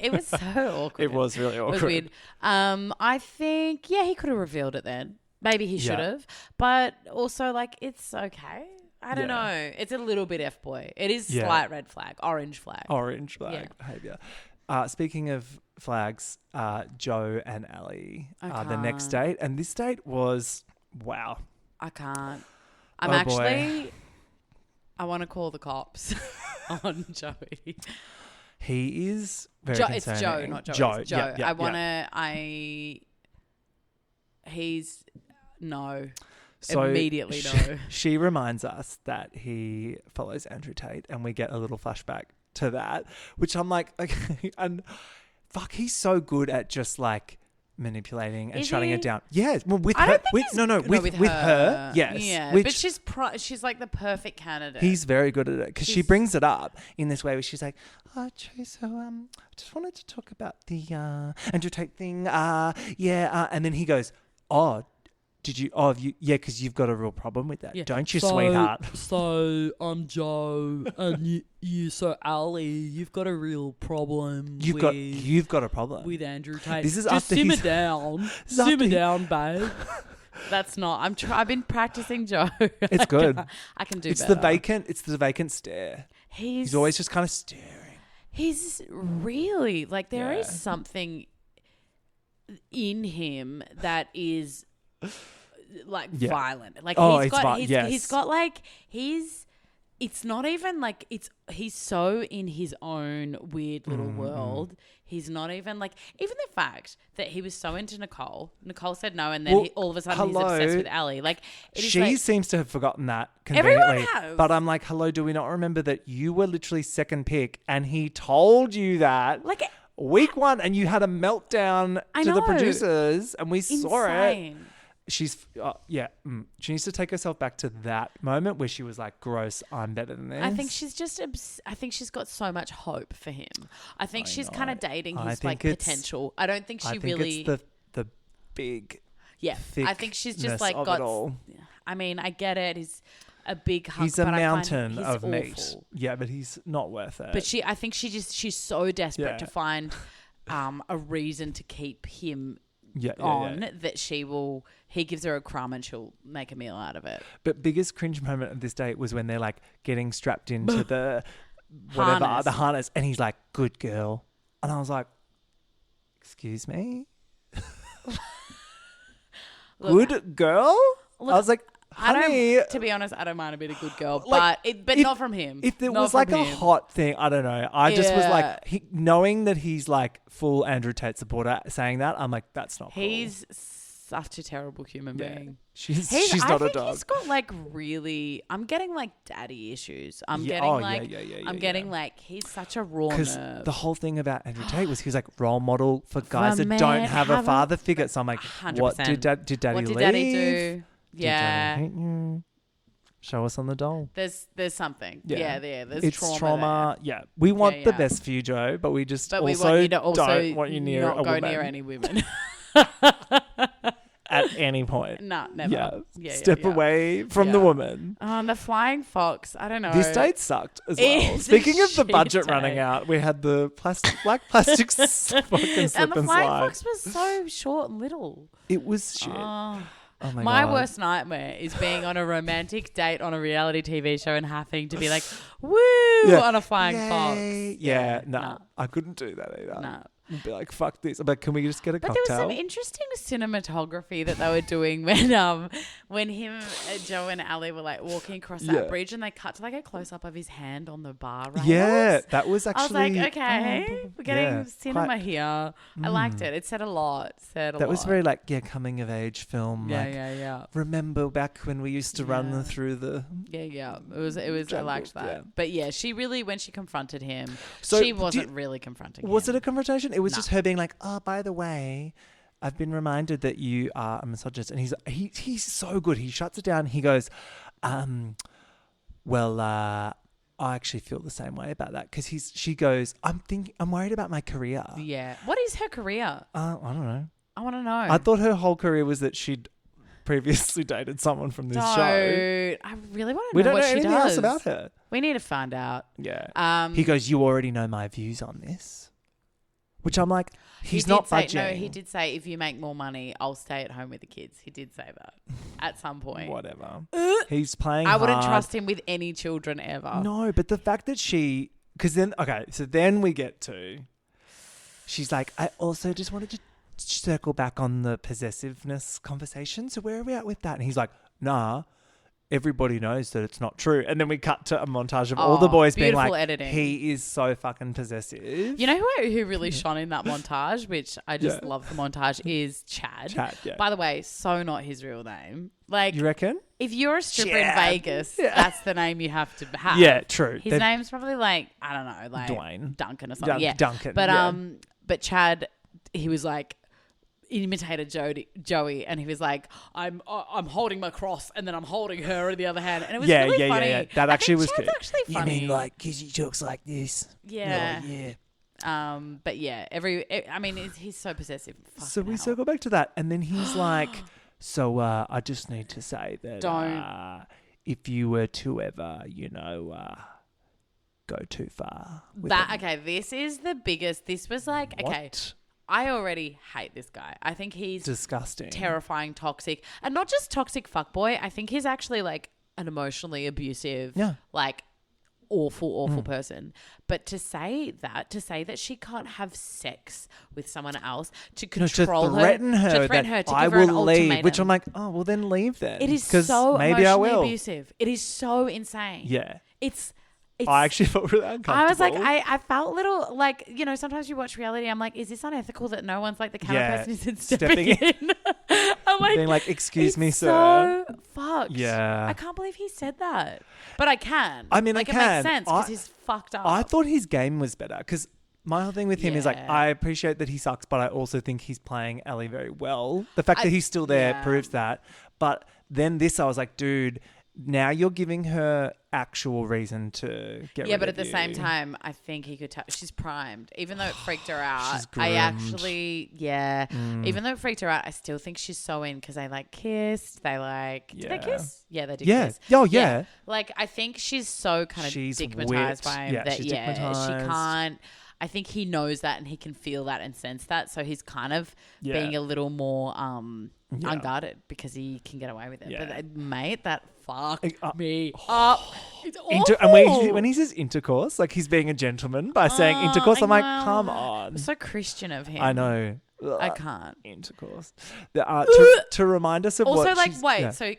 It was so awkward. It was really It awkward. was weird. I think, he could have revealed it then. Maybe he should Yeah. have. But also, like, it's okay. I don't Yeah. know. It's a little bit F-boy. It is Yeah. slight red flag, orange flag. Orange flag Yeah. behavior. Speaking of flags, Joe and Ali the next can't. date. And this date was, wow. I can't. I'm Oh, boy. actually, I want to call the cops on Joey. He is very It's Joe, concerning. not Joey. Joe. It's Joe. Yeah, I want to, he's, no. So Immediately no. She reminds us that he follows Andrew Tate and we get a little flashback to that, which I'm like, okay, and fuck, he's so good at just like manipulating and Is shutting he? it down. Yeah, well, with I her, don't think with, he's- no, with her, yes. Yeah, which but she's like the perfect candidate. he's very good at it because she She's- brings it up in this way where she's like, "Oh, Joe, so I just wanted to talk about the Andrew Tate thing. And then he goes, "Oh, did you? Oh, because you've got a real problem with that, don't you, sweetheart?" So I'm Joe, and you, so Ali, you've got a real problem. You've got a problem with Andrew Tate. This is just after simmer he's- down, This is after simmer he- down, babe. That's not. I've been practicing Joe. It's good. I can do It's better. the vacant stare. He's always just kind of staring. He's really like there is Yeah. something in him that is like Yeah. violent. Like Oh, he's it's got yes. he's got like it's not even like he's so in his own weird little world. He's not even like even the fact that he was so into Nicole. Nicole said no, and then Well, all of a sudden hello. he's obsessed with Ali. Like it is She like, seems to have forgotten that Everyone conveniently. has. But I'm like, hello, do we not remember that you were literally second pick and he told you that like week one and you had a meltdown I to the know. producers and we saw it. insane. She's, she needs to take herself back to that moment where she was like, gross, I'm better than this. I think she's just. I think she's got so much hope for him. I think she's kind of dating I his think like it's- potential. I don't think she I think really. it's the big, yeah, I think she's just thickness like of got. it all. I mean, I get it. He's a big hunk. He's a but I find mountain he's of meat. awful. Yeah, but he's not worth it. But I think she's so desperate Yeah. to find a reason to keep him yeah. that he gives her a crumb and she'll make a meal out of it. But biggest cringe moment of this date was when they're like getting strapped into the whatever Harness. the harness, and he's like, "Good girl," and I was like, "Excuse me, Look, good girl." look, I was like, "Honey." to be honest, I don't mind a bit of good girl, Like, but if- not from him. If there Not was like from a him. hot thing, I don't know. I just was Yeah. like, knowing that he's like full Andrew Tate supporter saying that, I'm like, that's not cool. He's such a terrible human Yeah. being. She's I not a think dog. he's got like really. I'm getting like daddy issues. I'm Yeah, getting oh, like. yeah, I'm getting like he's such a raw Because nerve. the whole thing about Andrew Tate was he was like role model for guys that men don't have a haven't- father figure. So I'm like, 100%. what did daddy what did leave? daddy do? Did Yeah. daddy hate you? Show us on the doll. There's something. Yeah. Yeah, there's It's trauma. trauma. Yeah, we want the yeah. best for you, Joe, but we just But we also, want you to also don't want you near not a go woman near any women. at any point. No, never. Yeah, step away from the Yeah. woman. Oh, and the flying fox. I don't know. This date sucked as well. It's a Speaking of the shit budget running date. out, we had the black plastic fucking slip and the and flying slide. fox was so short and little. It was shit. Oh, Oh my my God. worst nightmare is being on a romantic date on a reality TV show and having to be like, woo, Yeah. on a flying fox. Yay. Yeah, no, nah. I couldn't do that either. No. I'd be like, fuck this. I'm like, can we just get a But cocktail? there was some interesting cinematography that they were doing when him, Joe and Ali were like walking across that Yeah. bridge and they cut to like a close up of his hand on the bar rails. Yeah, that was actually. I was like, okay, we're getting yeah, cinema quite- here. I liked it. It said a lot. That was very like, coming of age film. Yeah, like, yeah. remember back when we used to run Yeah. through the. Yeah. It was. I Jungle, liked that. yeah. But yeah, she really, when she confronted him, So she do wasn't you- really confronting Was him. it a confrontation? It was No. just her being like, oh, by the way, I've been reminded that you are a misogynist. And he's so good. He shuts it down. He goes, well, I actually feel the same way about that. Because she goes, I'm worried about my career. Yeah. What is her career? I don't know. I want to know. I thought her whole career was that she'd previously dated someone from this show. I really want to We know don't what know she anything does. else about her. We need to find out. Yeah. He goes, you already know my views on this. Which I'm like, he's not budging. No, he did say, if you make more money, I'll stay at home with the kids. He did say that at some point. Whatever. He's playing I wouldn't hard. trust him with any children ever. No, but the fact that because then we get to, she's like, I also just wanted to circle back on the possessiveness conversation. So where are we at with that? And he's like, nah, everybody knows that it's not true. And then we cut to a montage of all the boys being beautiful like, editing. he is so fucking possessive. You know who really shone in that montage, which I just Yeah. love the montage, is Chad. Chad, yeah. By the way, so not his real name. Like, You reckon? if you're a stripper Chad. in Vegas, that's the name you have to have. Yeah, true. His They're- name's probably like, I don't know, like Dwayne. Duncan or something. Yeah. Duncan, But yeah. but Chad, he was like, imitated Joey, and he was like, I'm holding my cross and then I'm holding her in the other hand, and it was really funny. Yeah. That I actually think was Chad's good. actually funny. You mean like, because he talks like this? Yeah. Oh, yeah. But yeah, he's so possessive. So Fucking we hell. circle back to that, and then he's like, so I just need to say that Don't. if you were to ever, go too far. With That him. okay, this is the biggest. This was like, okay, What? I already hate this guy. I think he's Disgusting. terrifying, toxic, and not just toxic fuckboy. I think he's actually like an emotionally abusive, Yeah. like awful person. But to say that she can't have sex with someone else, to No, control to threaten her, to threaten that her, to I give her an will leave, ultimatum. which I'm like, oh, well then leave then. It is 'Cause so maybe I emotionally will. abusive. It is so insane. Yeah. It's I actually felt really uncomfortable. I was like, I felt a little like, sometimes you watch reality, I'm like, is this unethical that no one's like the camera Yeah, person isn't stepping stepping in? I'm like, being like, excuse me, it's sir. so fucked. Yeah. I can't believe he said that. But I can. I mean, like, I it can. makes sense because he's fucked up. I thought his game was better because my whole thing with him is like, Yeah. I appreciate that he sucks, but I also think he's playing Ellie very well. The fact that he's still there yeah. proves that. But then this, I was like, dude, now you're giving her actual reason to get rid yeah, but of at the you. same time, I think he could she's primed. Even though it freaked her out, She's I groomed. actually, even though it freaked her out, I still think she's so in because they like kissed. They like, did they Yeah. kiss? Yeah, they did Yeah. kiss. Oh, yeah. Like, I think she's so kind of She's stigmatized whipped. by him Yeah, that, she's she stigmatized. can't. I think he knows that and he can feel that and sense that. So he's kind of Yeah. being a little more Yeah. unguarded because he can get away with it. Yeah. But mate, that fucked Uh, me up. It's awful. and when he says intercourse, like he's being a gentleman by saying intercourse, I'm like, I know. come on. So Christian of him. I know. I can't. Intercourse. To remind us of Also, what like, she's- wait. yeah. So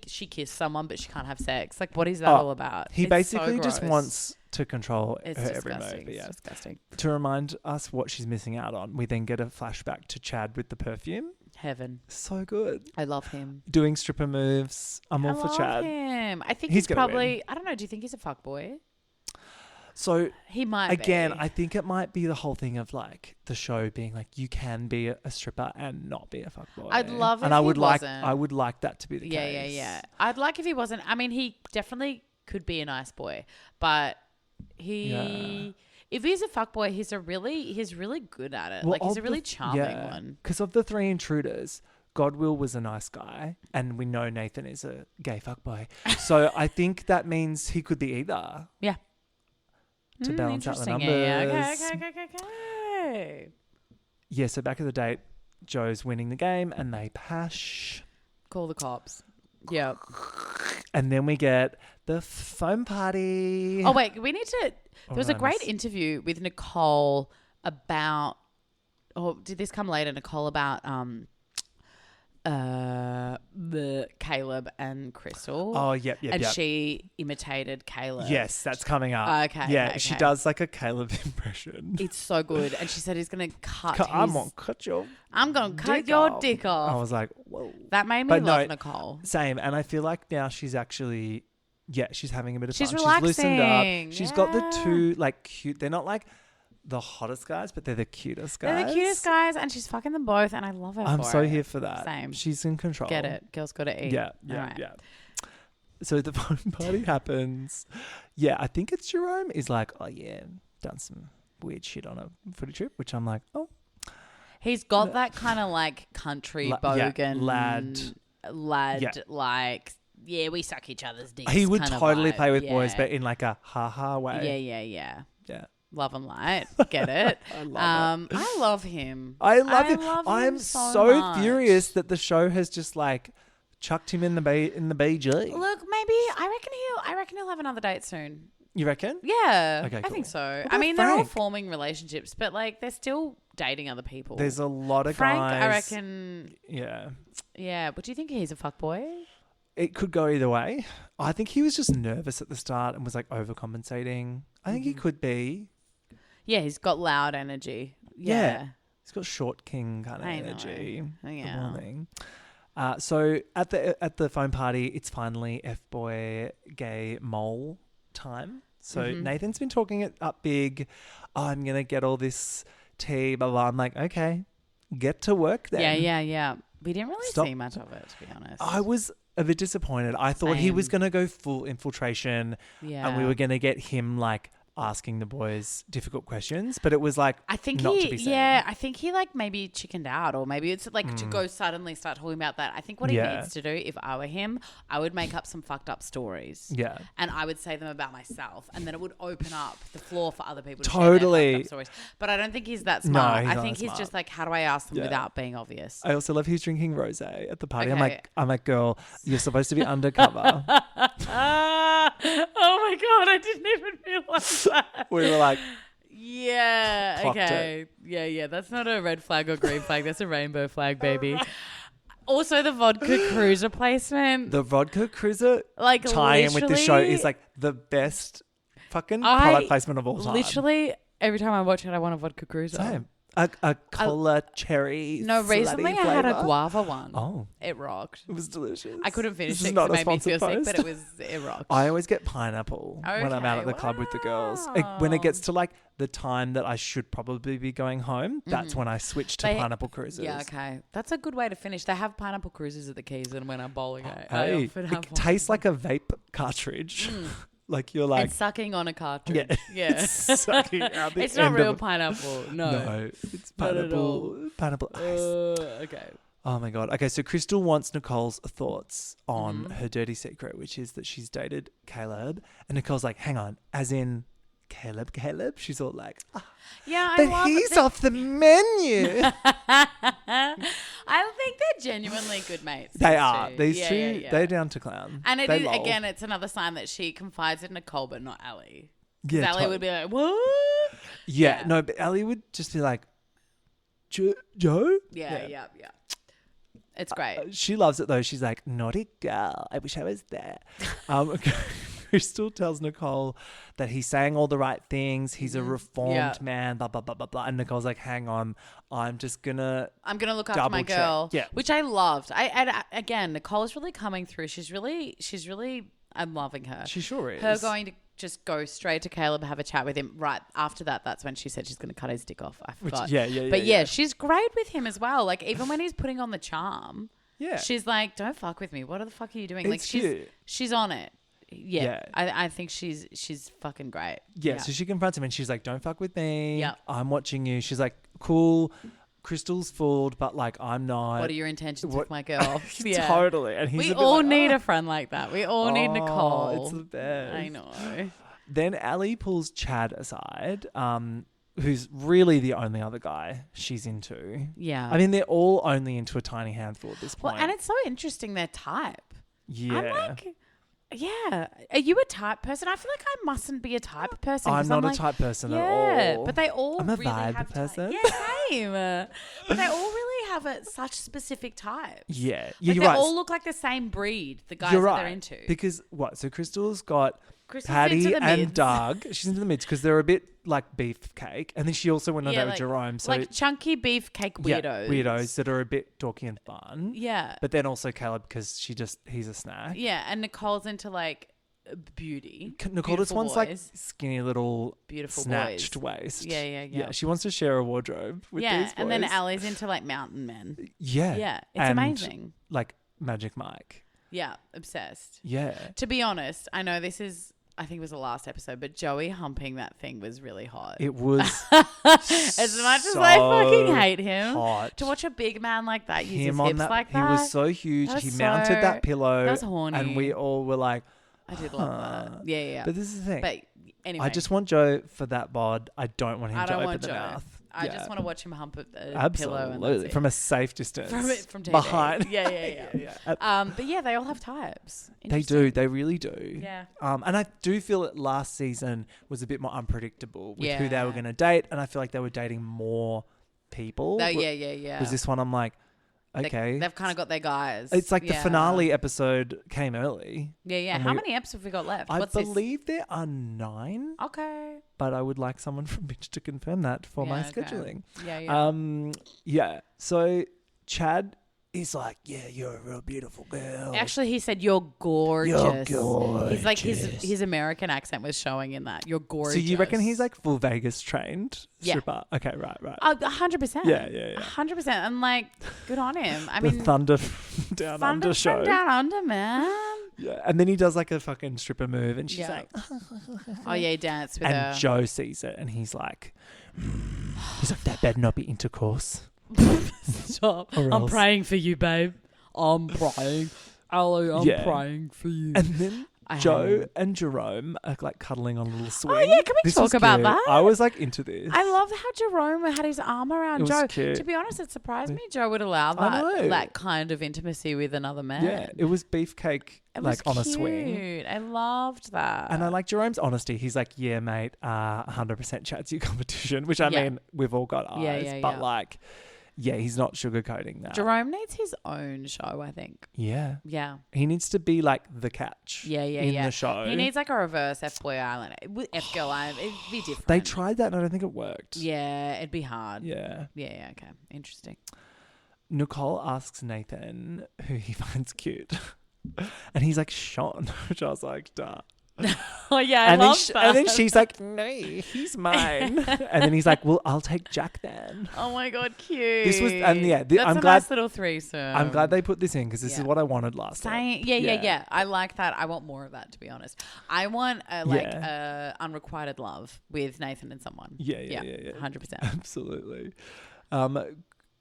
she kiss someone, but she can't have sex? Like, what is that Oh, all about? He It's basically so just gross. wants to control It's her every disgusting. move. But yeah. It's disgusting. To remind us what she's missing out on, we then get a flashback to Chad with the perfume. Heaven. So good. I love him. Doing stripper moves. I'm all for Chad. Him. I think He's he's gonna probably, win. I don't know, do you think he's a fuckboy? So He might again, be. I think it might be the whole thing of like the show being like you can be a stripper and not be a fuckboy. I'd love and if I he would wasn't. I would like that to be the Yeah, case. yeah. I'd like if he wasn't. I mean, he definitely could be a nice boy, but if he's a fuckboy, he's really good at it. Well, like he's of a really the- charming one. Because of the 3 intruders, Godwill was a nice guy, and we know Nathan is a gay fuckboy. So I think that means he could be either. Yeah. To balance out the numbers. Yeah. Okay. Yeah, so back at the date, Joe's winning the game, and they pash. Call the cops. Yeah. And then we get the phone party. Oh wait, we need to. There Oh, was a no, great miss. interview with Nicole about. Oh, did this come later? Nicole about the Caleb and Crystal. Oh, yep. And she imitated Caleb. Yes, that's coming up. Okay, Yeah, okay, she okay. does like a Caleb impression. It's so good. And she said he's going to cut I'm his... gonna cut your I'm going to cut dick your off. dick off. I was like, whoa. That made me But love no, Nicole. Same. And I feel like now she's actually, she's having a bit of She's fun. She's loosened relaxing, up. She's got the yeah. 2 like cute. They're not like the hottest guys, but they're the cutest guys. They're the cutest guys and she's fucking them both and I love her I'm for so it. here for that. Same. She's in control. Get it. Girls got to eat. Yeah. All right. So the phone party happens. Yeah, I think it's Jerome is like, oh yeah, done some weird shit on a footy trip, which I'm like, oh. He's got that kind of like country bogan lad, Yeah. like, yeah, we suck each other's dicks. He would kind of totally vibe. play with Yeah. boys, but in like a ha-ha way. Yeah. Yeah. Love and light. Get it? I love it. I love him. I love him. love I'm him so much. furious that the show has just like chucked him in the BG. Look, maybe I reckon he'll have another date soon. You reckon? Yeah, Okay, I cool. think so. What I about mean, they're all Frank? forming relationships, but like they're still dating other people. There's a lot of Frank, guys. I reckon. Yeah. Yeah, but do you think he's a fuckboy? It could go either way. I think he was just nervous at the start and was like overcompensating. I think he could be. Yeah, he's got loud energy. Yeah. He's got short king kind of I know. energy. Yeah. Good morning. So at the phone party, it's finally FBoy gay mole time. So Nathan's been talking it up big. Oh, I'm going to get all this tea, blah, blah. I'm like, okay, get to work then. Yeah. We didn't really Stop. see much of it, to be honest. I was a bit disappointed. I thought he was Same. going to go full infiltration Yeah. and we were going to get him like asking the boys difficult questions, but it was like I think not to be seen. I think he like maybe chickened out, or maybe it's like to go suddenly start talking about that. I think what he Yeah. needs to do, if I were him, I would make up some fucked up stories. Yeah. And I would say them about myself, and then it would open up the floor for other people to Totally. share their fucked up stories. But I don't think he's that smart. he's I not think that he's smart. just like, how do I ask them Yeah. without being obvious? I also love he's drinking rosé at the party. Okay. I'm like, girl, you're supposed to be undercover. Oh my god, I didn't even realize that. We were like, Yeah. Clocked Okay. Yeah. That's not a red flag or green flag. That's a rainbow flag, baby. Also, the vodka cruiser placement. the vodka cruiser Like, tie-in with the show literally- is like the best fucking product placement of all time. Literally, every time I watch it, I want a vodka cruiser. Same. A cola cherry. No, recently slutty I had a flavour. guava one. Oh, It rocked. it was delicious. I couldn't finish This it is not because a it made me feel sponsored sick, but post. it rocked. I always get pineapple when I'm out Okay, at the club with the girls. When it gets to like the time that I should probably be going home, that's when I switch to They- pineapple cruises. Yeah, okay. That's a good way to finish. They have pineapple cruises at the Keys, and when I'm bowling, I Hey, often it have one. tastes like a vape cartridge. like you're like, It's sucking on a cartridge. yeah, Yeah. it's sucking out the It's not end real of- pineapple. No. No, it's Not at pineapple ice. Okay. Oh my god. Okay, so Crystal wants Nicole's thoughts on her dirty secret, which is that she's dated Caleb, and Nicole's like, "Hang on, as in Caleb? She's all like, Yeah, I "But love he's it. off the menu." I think they're genuinely good mates. They these are. two. These Yeah, two, yeah, yeah. they're down to clown. And it They is, lol. again, it's another sign that she confides in Nicole, but not Ellie. Yeah, Ellie would be like, what? Yeah, Yeah. no, but Ellie would just be like, Joe? Yeah. It's great. She loves it though. She's like, naughty girl. I wish I was there. Crystal tells Nicole that he's saying all the right things. He's a reformed man, blah, blah, blah, blah, blah. And Nicole's like, hang on, I'm gonna look after my girl. Yeah. Which I loved. Again, Nicole's really coming through. She's really, I'm loving her. She sure is. Her going to just go straight to Caleb, have a chat with him. Right after that, that's when she said she's going to cut his dick off. I forgot. But she's great with him as well. Like, even when he's putting on the charm, she's like, don't fuck with me. What the fuck are you doing? It's cute. She's on it. Yeah. I think she's fucking great. Yeah, so she confronts him and she's like, don't fuck with me. Yep. I'm watching you. She's like, cool. Crystal's fooled, but like, I'm not. What are your intentions with my girl? Yeah. Totally. And he's we all need a friend like that. We all need Nicole. It's the best. I know. Then Allie pulls Chad aside, who's really the only other guy she's into. Yeah. I mean, they're all only into a tiny handful at this point. Well, and it's so interesting their type. Yeah. I'm like, yeah. Are you a type person? I feel like I mustn't be a type person. I'm not like, a type person at yeah, all. but they all I'm a really vibe have person. Yeah, same. But they all really have such specific types. Yeah. Like You're they right. all look like the same breed, the guys You're that right. they're into. Because what? So Crystal's got Crystal's Paddy into the and mids. Doug. She's into the mids because they're a bit like beefcake. And then she also went on Yeah, date with Jerome. So like chunky beefcake weirdos. Weirdos that are a bit dorky and fun. Yeah. But then also Caleb because he's a snack. Yeah, and Nicole's into like beauty. Nicole just Beautiful wants like boys. skinny little Beautiful snatched boys. waist. Yeah. She wants to share a wardrobe with these boys. And then Allie's into like mountain men. Yeah. Yeah, it's And, amazing. like Magic Mike. Yeah, obsessed. Yeah. To be honest, I know this is, I think it was the last episode, but Joey humping that thing was really hot. It was as much as I fucking hate him, hot. to watch a big man like that use Him his on hips that, like he that. was so huge. That He was mounted that pillow. that was horny. And we all were like, I did love that. Yeah. But this is the thing. But anyway, I just want Joe for that bod. I don't want him I to don't open want the Joe. mouth. I just want to watch him hump a pillow. And Absolutely. that's it. From a safe distance. From TV. Behind. Yeah. But yeah, they all have types. They do. They really do. Yeah. And I do feel that last season was a bit more unpredictable with who they were Yeah. going to date. And I feel like they were dating more people. Yeah. Was this one I'm like, okay. They've kind of got their guys. It's like the Yeah. finale episode came early. Yeah. And How many episodes have we got left? I What's this? believe there are 9. Okay. But I would like someone from Mitch to confirm that for my Yeah, okay. scheduling. Yeah. So Chad is like, yeah, you're a real beautiful girl. Actually, he said you're gorgeous. You're He's like gorgeous. his American accent was showing in that. You're gorgeous. So you reckon he's like full Vegas trained Yeah. stripper? Okay, right. 100%. Yeah. 100%. And like, good on him. I The mean, Thunder Down Thunder Under show. from Down Under, man. Yeah, and then he does like a fucking stripper move, and she's Yeah. like, Oh yeah, he danced with her. and Joe sees it, and he's like, that better not be intercourse. Stop. Or I'm else. praying for you, babe. I'm praying. Allie, I'm Yeah. praying for you. And then I Joe hate and Jerome are like cuddling on a little swing. Oh yeah, can we This talk was about cute. that? I was like into this. I love how Jerome had his arm It around was Joe. cute. To be honest, it surprised me Joe would allow I know. that kind of intimacy with another man. Yeah, it was beefcake It like was on cute. a swing. I loved that. And I like Jerome's honesty. He's like, yeah, mate, 100% Chad's your competition, which I Yeah. mean, we've all got eyes. Yeah, but yeah. like, yeah, he's not sugarcoating that. Jerome needs his own show, I think. Yeah. Yeah. He needs to be like the catch Yeah. in the show. He needs like a reverse FBoy Island. With F-Girl Island, it'd be different. They tried that and I don't think it worked. Yeah, it'd be hard. Yeah. Yeah, okay. Interesting. Nicole asks Nathan who he finds cute. And he's like, Sean, which I was like, duh. Oh, yeah, And then she's like, no, he's mine. And then he's like, well, I'll take Jack then. Oh, my God, cute. This was, and yeah, That's I'm a glad. nice little threesome. I'm glad they put this in because this is Yeah. what I wanted last time. Yeah. I like that. I want more of that, to be honest. I want unrequited love with Nathan and someone. Yeah. 100%. Absolutely.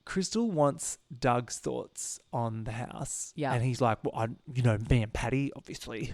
Crystal wants Doug's thoughts on the house. Yeah. And he's like, well, me and Paddy obviously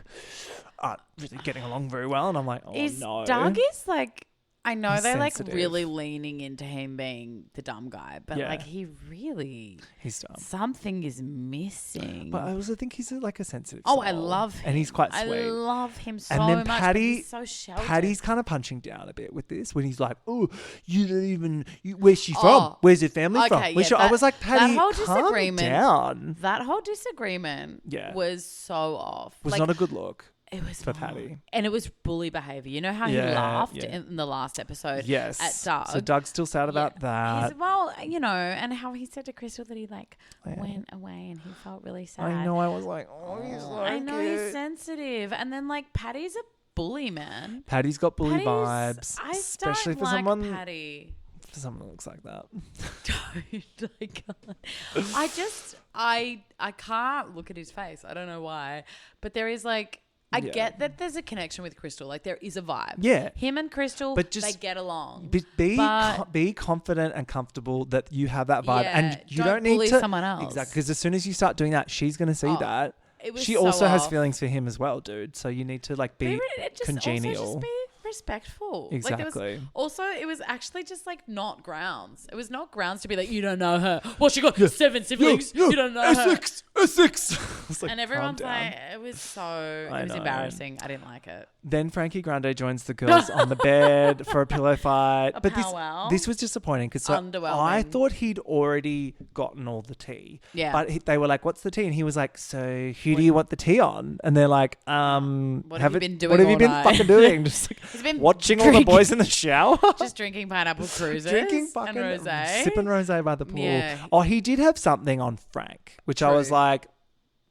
aren't really getting along very well. And I'm like, oh, no. Doug is like, I know He's they're sensitive. like really leaning into him being the dumb guy, but Yeah. like he really, He's dumb. something is missing. But I also think he's like a sensitive Oh, I soul. love him. And he's quite I sweet. love him so And then much. But Paddy- he's so sheltered. Paddy's kind of punching down a bit with this when he's like, oh, you don't even, where's she from? Oh, Where's her family from? okay, Where's yeah, she-" I was like, Paddy, that whole calm disagreement- down. That whole disagreement Yeah. was so off. Was Like, not a good look. It was for not. Paddy. And it was bully behaviour. You know how he Yeah, laughed yeah. in the last episode Yes. at Doug? So Doug's still sad about that. Well, and how he said to Crystal that he went away and he felt really sad. I know. I was like, oh, he's so I know cute. he's sensitive. And then Paddy's a bully, man. Paddy's got bully Paddy's- vibes, I especially don't for like someone Paddy. for someone that looks like that. Don't. I can't. I can't look at his face. I don't know why. But there is I Yeah. get that there's a connection with Crystal. There is a vibe. Yeah. Him and Crystal, But just they get along. Be confident and comfortable that you have that vibe, Yeah, and you don't don't need bully to someone else. Exactly, because as soon as you start doing that, she's going to see that. It was She so also has off. feelings for him as well, dude. So you need to be congenial. Also just be respectful. Exactly. It was actually just not grounds. It was not grounds to be you don't know her. Well, she got 7 siblings. You don't know her. Essex. And everyone's it was it was embarrassing. I didn't like it. Then Frankie Grande joins the girls on the bed for a pillow fight. A but powwow. this was disappointing because Underwhelming. I thought he'd already gotten all the tea. Yeah. But they were like, what's the tea? And he was like, so who do you want the tea on? And they're like, What have you been doing What have you all been night? fucking doing? Just He's been watching all the drinking- boys in the shower. Just drinking pineapple cruises Drinking and fucking rosé. sipping rosé by the pool. Yeah. Oh, he did have something on Frank, which I True. was like,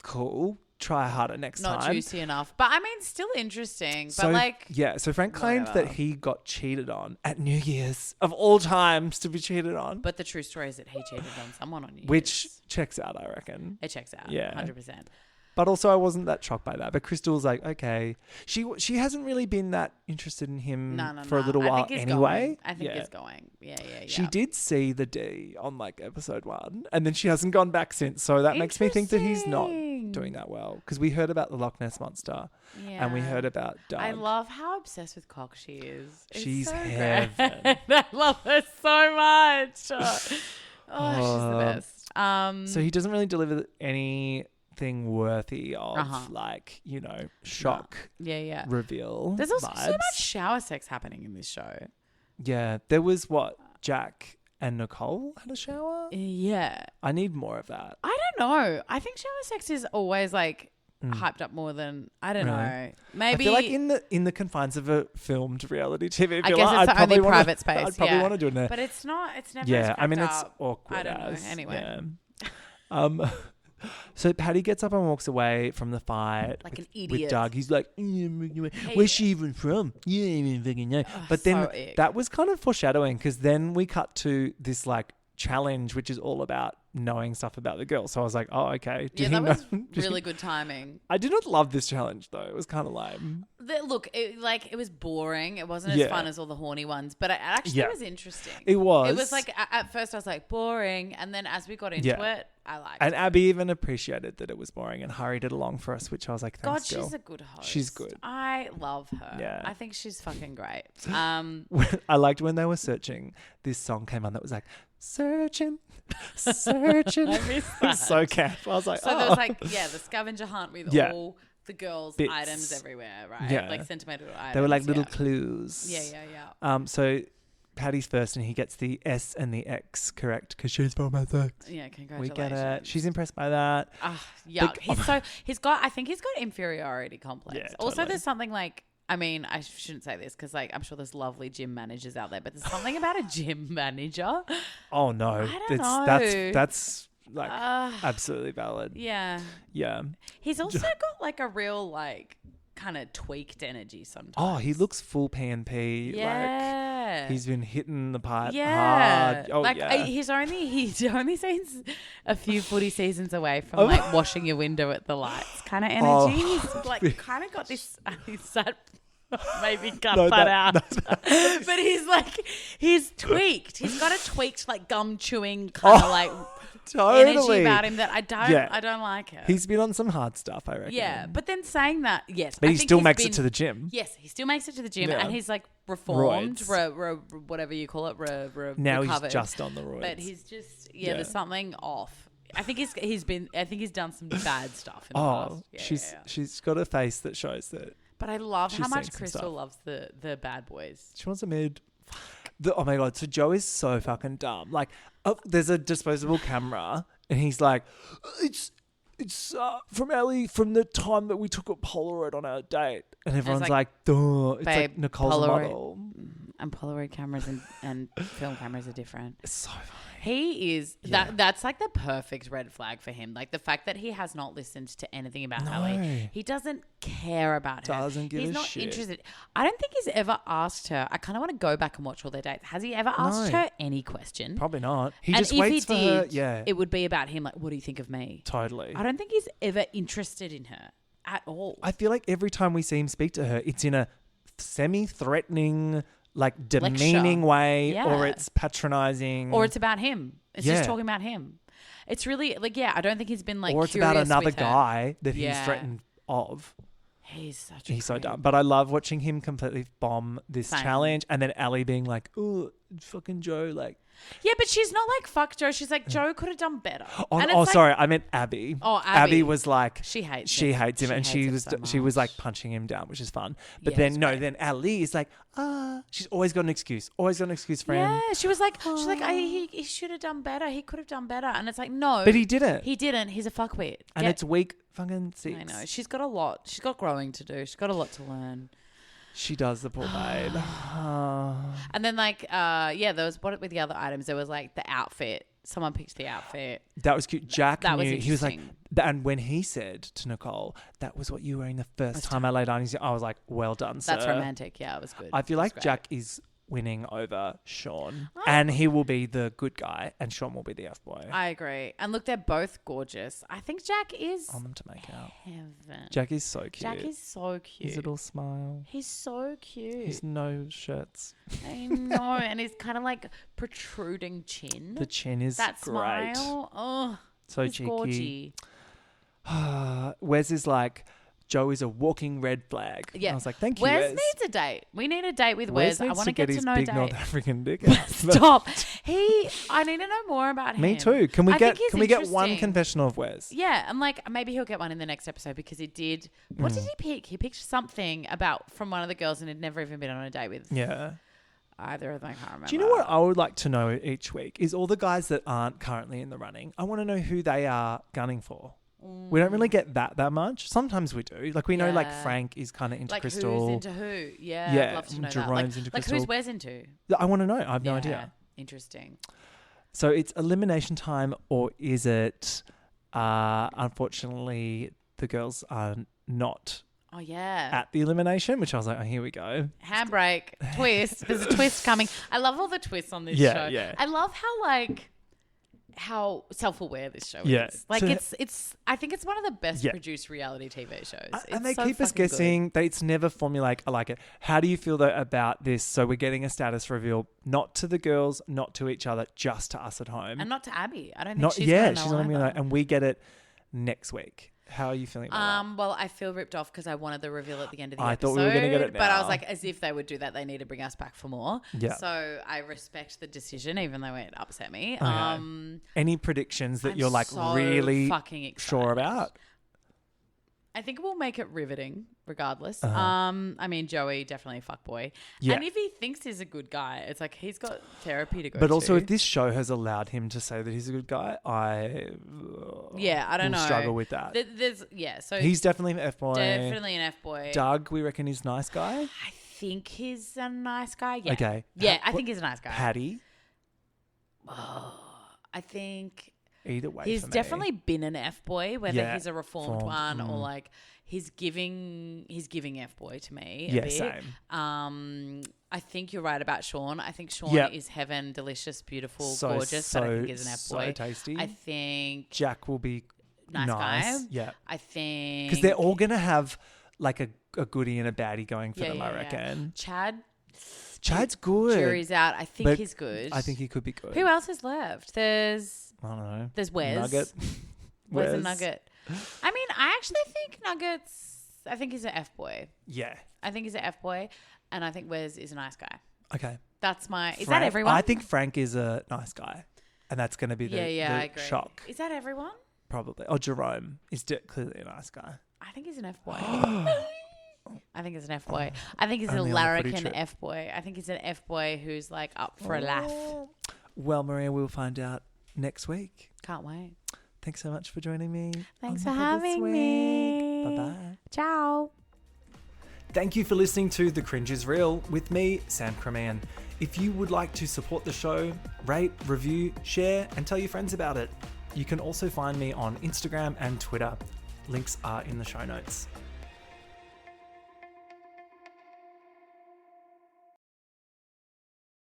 cool. Try harder next Not time. juicy enough. But I mean, still interesting. So, But yeah, so Frank claimed whatever. that he got cheated on at New Year's, of all times to be cheated on, But the true story is that he cheated on someone on New which Year's. checks out, I reckon. It checks out. Yeah. 100%. But also, I wasn't that shocked by that. But Crystal's like, okay, she hasn't really been that interested in him No. for a little I while think he's anyway. Going. I think Yeah. it's going. Yeah. She did see the D on episode 1, and then she hasn't gone back since. So that makes me think that he's not Interesting. doing that well, because we heard about the Loch Ness monster, and we Yeah. heard about Doug. I love how obsessed with cock she is. It's She's so heaven. great. I love her so much. She's the best. So he doesn't really deliver anything worthy of shock Yeah. reveal. There's also so vibes. much shower sex happening in this show. Yeah, there was Jack and Nicole had a shower. Yeah. I need more of that. I don't know. I think shower sex is always hyped up more than I don't Really? know. Maybe I feel like in the confines of a filmed reality TV, I guess it's the only private space. I'd probably yeah. want to do it in there. But it's not. It's never. Yeah, as I mean cracked it's up. awkward. I don't know. Anyway. Yeah. So Paddy gets up and walks away from the fight Like an with idiot. Doug. He's like, where's she even from? You don't even fucking know. But then so ick. that was kind of foreshadowing, because then we cut to this challenge, which is all about knowing stuff about the girl. So I was like, oh, okay. Yeah, Did he that was know? Did really he- good timing. I did not love this challenge though. It was kind of lame. Look, it was boring. It wasn't Yeah. as fun as all the horny ones, but it actually was interesting. It was. It was at first I was like boring, and then as we got into Yeah. it, I liked And it. Abby even appreciated that it was boring and hurried it along for us, which I was like, God, thanks, girl. she's a good host. She's good. I love her. Yeah. I think she's fucking great. I liked when they were searching, this song came on that was like, searching. I miss It was so camp. I was like, So there was the scavenger hunt with Yeah. all the girls' Bits. items everywhere, right? Yeah. Sentimental items. they were like little yeah. clues. Yeah. So Paddy's first, and he gets the S and the X correct because she's from Essex. Yeah, We congratulations. get it. She's impressed by that. Yuck. I think he's got inferiority complex. Yeah, Also, totally. there's something I shouldn't say this because I'm sure there's lovely gym managers out there, but there's something about a gym manager. Oh no, I don't know. that's absolutely valid. Yeah. Yeah. He's also got a real kind of tweaked energy sometimes. Oh, he looks full PNP. Yeah. He's been hitting the pipe Yeah. hard. Oh, yeah. He's only seen a few footy seasons away from washing your window at the lights kind of energy. He's kind of got this. He's that. Maybe cut No, that out. But he's tweaked. He's got a tweaked gum chewing kind of energy Totally. about him that I don't like it. He's been on some hard stuff, I reckon. Yeah, but then saying that, yes, But I he think still he's makes it been- to the gym. Yes, he still makes it to the gym, Yeah. and he's reformed, Roids. whatever you call it, Now recovered. he's just on the roids. But he's just Yeah. there's something off. I think he's done some bad stuff in the Oh, past. she's got a face that shows that But I love she's how seen much some Crystal stuff. loves the bad boys. she wants a mid. Oh my god! So Joe is so fucking dumb. There's a disposable camera, and he's like, it's from Ellie from the time that we took a Polaroid on our date. And everyone's like, like, duh. It's babe, like Nicole's a Polaroid- model. And Polaroid cameras and film cameras are different. It's so funny. He is that's like the perfect red flag for him. Like the fact that he has not listened to anything about Ellie. He doesn't care about her. Doesn't give He's a not shit. interested. I don't think he's ever asked her. I kind of want to go back and watch all their dates. Has he ever asked her any question? Probably not. He And just if waits he for did, her. Yeah, it would be about him. Like, what do you think of me? totally. I don't think he's ever interested in her at all. I feel like every time we see him speak to her, it's in a semi-threatening, like demeaning way, Yeah. or it's patronizing, Or it's about him. It's Yeah. just talking about him. It's really like, I don't think he's been like, or it's about curious another with her. guy that he's Yeah. threatened of. He's He's so creep. dumb. But I love watching him completely bomb this Same. challenge, and then Ellie being like, "Oh, fucking Joe!" Like, Yeah, but she's not like fuck Joe. She's like, Joe could have done better. And it's like- sorry, I meant Abby. Oh, Abby. was like, She hates she him. hates him, She and hates she him was so she was like much. punching him down, which is fun. But Yeah, then it's no, great. then Ali is like, she's always got an excuse, for him. Yeah, she was like, he should have done better. He could have done better. And it's like, no. But he didn't. He didn't. He's a fuckwit. And it's week fucking 6. I know. She's got a lot. She's got growing to do. She's got a lot to learn. She does, the poor babe. And then there was what with the other items. There was like the outfit. Someone picked the outfit. That was cute. Jack That was knew. He was like, interesting. and when he said to Nicole, "That was what you were wearing the first time I laid on," I was like, "Well done, sir." That's romantic. Yeah, it was good. I feel It was like great. Jack is winning over Sean, Oh. and he will be the good guy, and Sean will be the F boy. I agree. And look, they're both gorgeous. I think Jack is I want them to make out. heaven. Jack is so cute. Jack is so cute. His little smile. He's so cute. His no shirts. I know, and his kind of like protruding chin. The chin is that great. smile. Oh, So he's cheeky. gorgy. Wes is like, Joe is a walking red flag. Yeah. I was like, thank you, Wes Wes. needs a date. We need a date with Wes Wes. I needs want to to get his to know big date. North African dick out. Stop. I need to know more about him. Me too. Can we I get think he's one interesting. confessional of Wes? Yeah, and like maybe he'll get one in the next episode because he did. What did he pick? He picked something about from one of the girls and had never even been on a date with Yeah. either of them. I can't remember. Do you know what I would like to know each week is all the guys that aren't currently in the running. I want to know who they are gunning for. We don't really get that much. Sometimes we do. Like we know like Yeah. Frank is kind of into Like Crystal. who's into who? Yeah, Yeah, I'd love to know that. Jerome's Like, into like Crystal. who's Wes into? I want to know. I have no Yeah, idea. Interesting. So it's elimination time, or is it? Unfortunately, the girls are not Oh yeah. at the elimination, which I was like, oh, here we go. Handbrake, twist. There's a twist coming. I love all the twists on this Yeah, show. yeah. I love how self-aware this show Yeah. is. Like So- it's I think it's one of the best Yeah. produced reality TV shows. And they It's so keep us fucking good. guessing. It's never formulaic. I like it. How do you feel though about this? So we're getting a status reveal, not to the girls, not to each other, just to us at home. And not to Abby. I don't think Not she's yeah, gonna know she's not gonna be either. like, and we get it next week. How are you feeling about that? Well, I feel ripped off because I wanted the reveal at the end of the I episode. thought we were gonna get it But I was now. like, as if they would do that, they need to bring us back for more. Yeah. So I respect the decision, even though it upset me. Okay. Any predictions that I'm you're like so really fucking excited. sure about? I think it will make it riveting, regardless. Uh-huh. I mean, Joey definitely a fuckboy, Yeah. and if he thinks he's a good guy, it's like he's got therapy to go. But also, to. if this show has allowed him to say that he's a good guy, I I don't will know. struggle with that. So He's definitely an F boy. definitely an F boy. Doug, we reckon he's a nice guy. I think he's a nice guy. Yeah. Okay. Yeah, I think he's a nice guy. Patty, I think either way. he's for me. definitely been an F boy, whether Yeah, he's a reformed formed, one or like he's giving F boy to me. Yeah, a bit. same. I think you're right about Sean. I think Sean Yep. is heaven, delicious, beautiful, So, gorgeous. But I think he's an F so boy. tasty. I think Jack will be nice guy. Yeah. I think Because they're all going to have like a goodie and a baddie going for them, I reckon. Chad's good. Jury's out. I think But he's good. I think he could be good. Who else is left? There's I don't know. Wes. Nugget. Where's the Wes. Nugget? I mean, I actually think Nugget's. I think he's an F boy. Yeah. I think he's an F boy, and I think Wes is a nice guy. Okay. That's my. Is that Frank- everyone? I think Frank is a nice guy. And that's going to be the, I the agree. shock, Is that everyone? probably. Or Jerome is clearly a nice guy. I think he's an F boy. I think he's an F boy. I think he's a Only on the footy larrikin trip. F boy. I think he's an F boy who's like up for a laugh. Well, Maria, we'll find out next week. Can't wait. Thanks so much for joining me. Thanks on for Never This having Week. me. Bye-bye. Ciao. Thank you for listening to The Cringe is Real with me, Sam Cremant. If you would like to support the show, rate, review, share, and tell your friends about it. You can also find me on Instagram and Twitter. Links are in the show notes.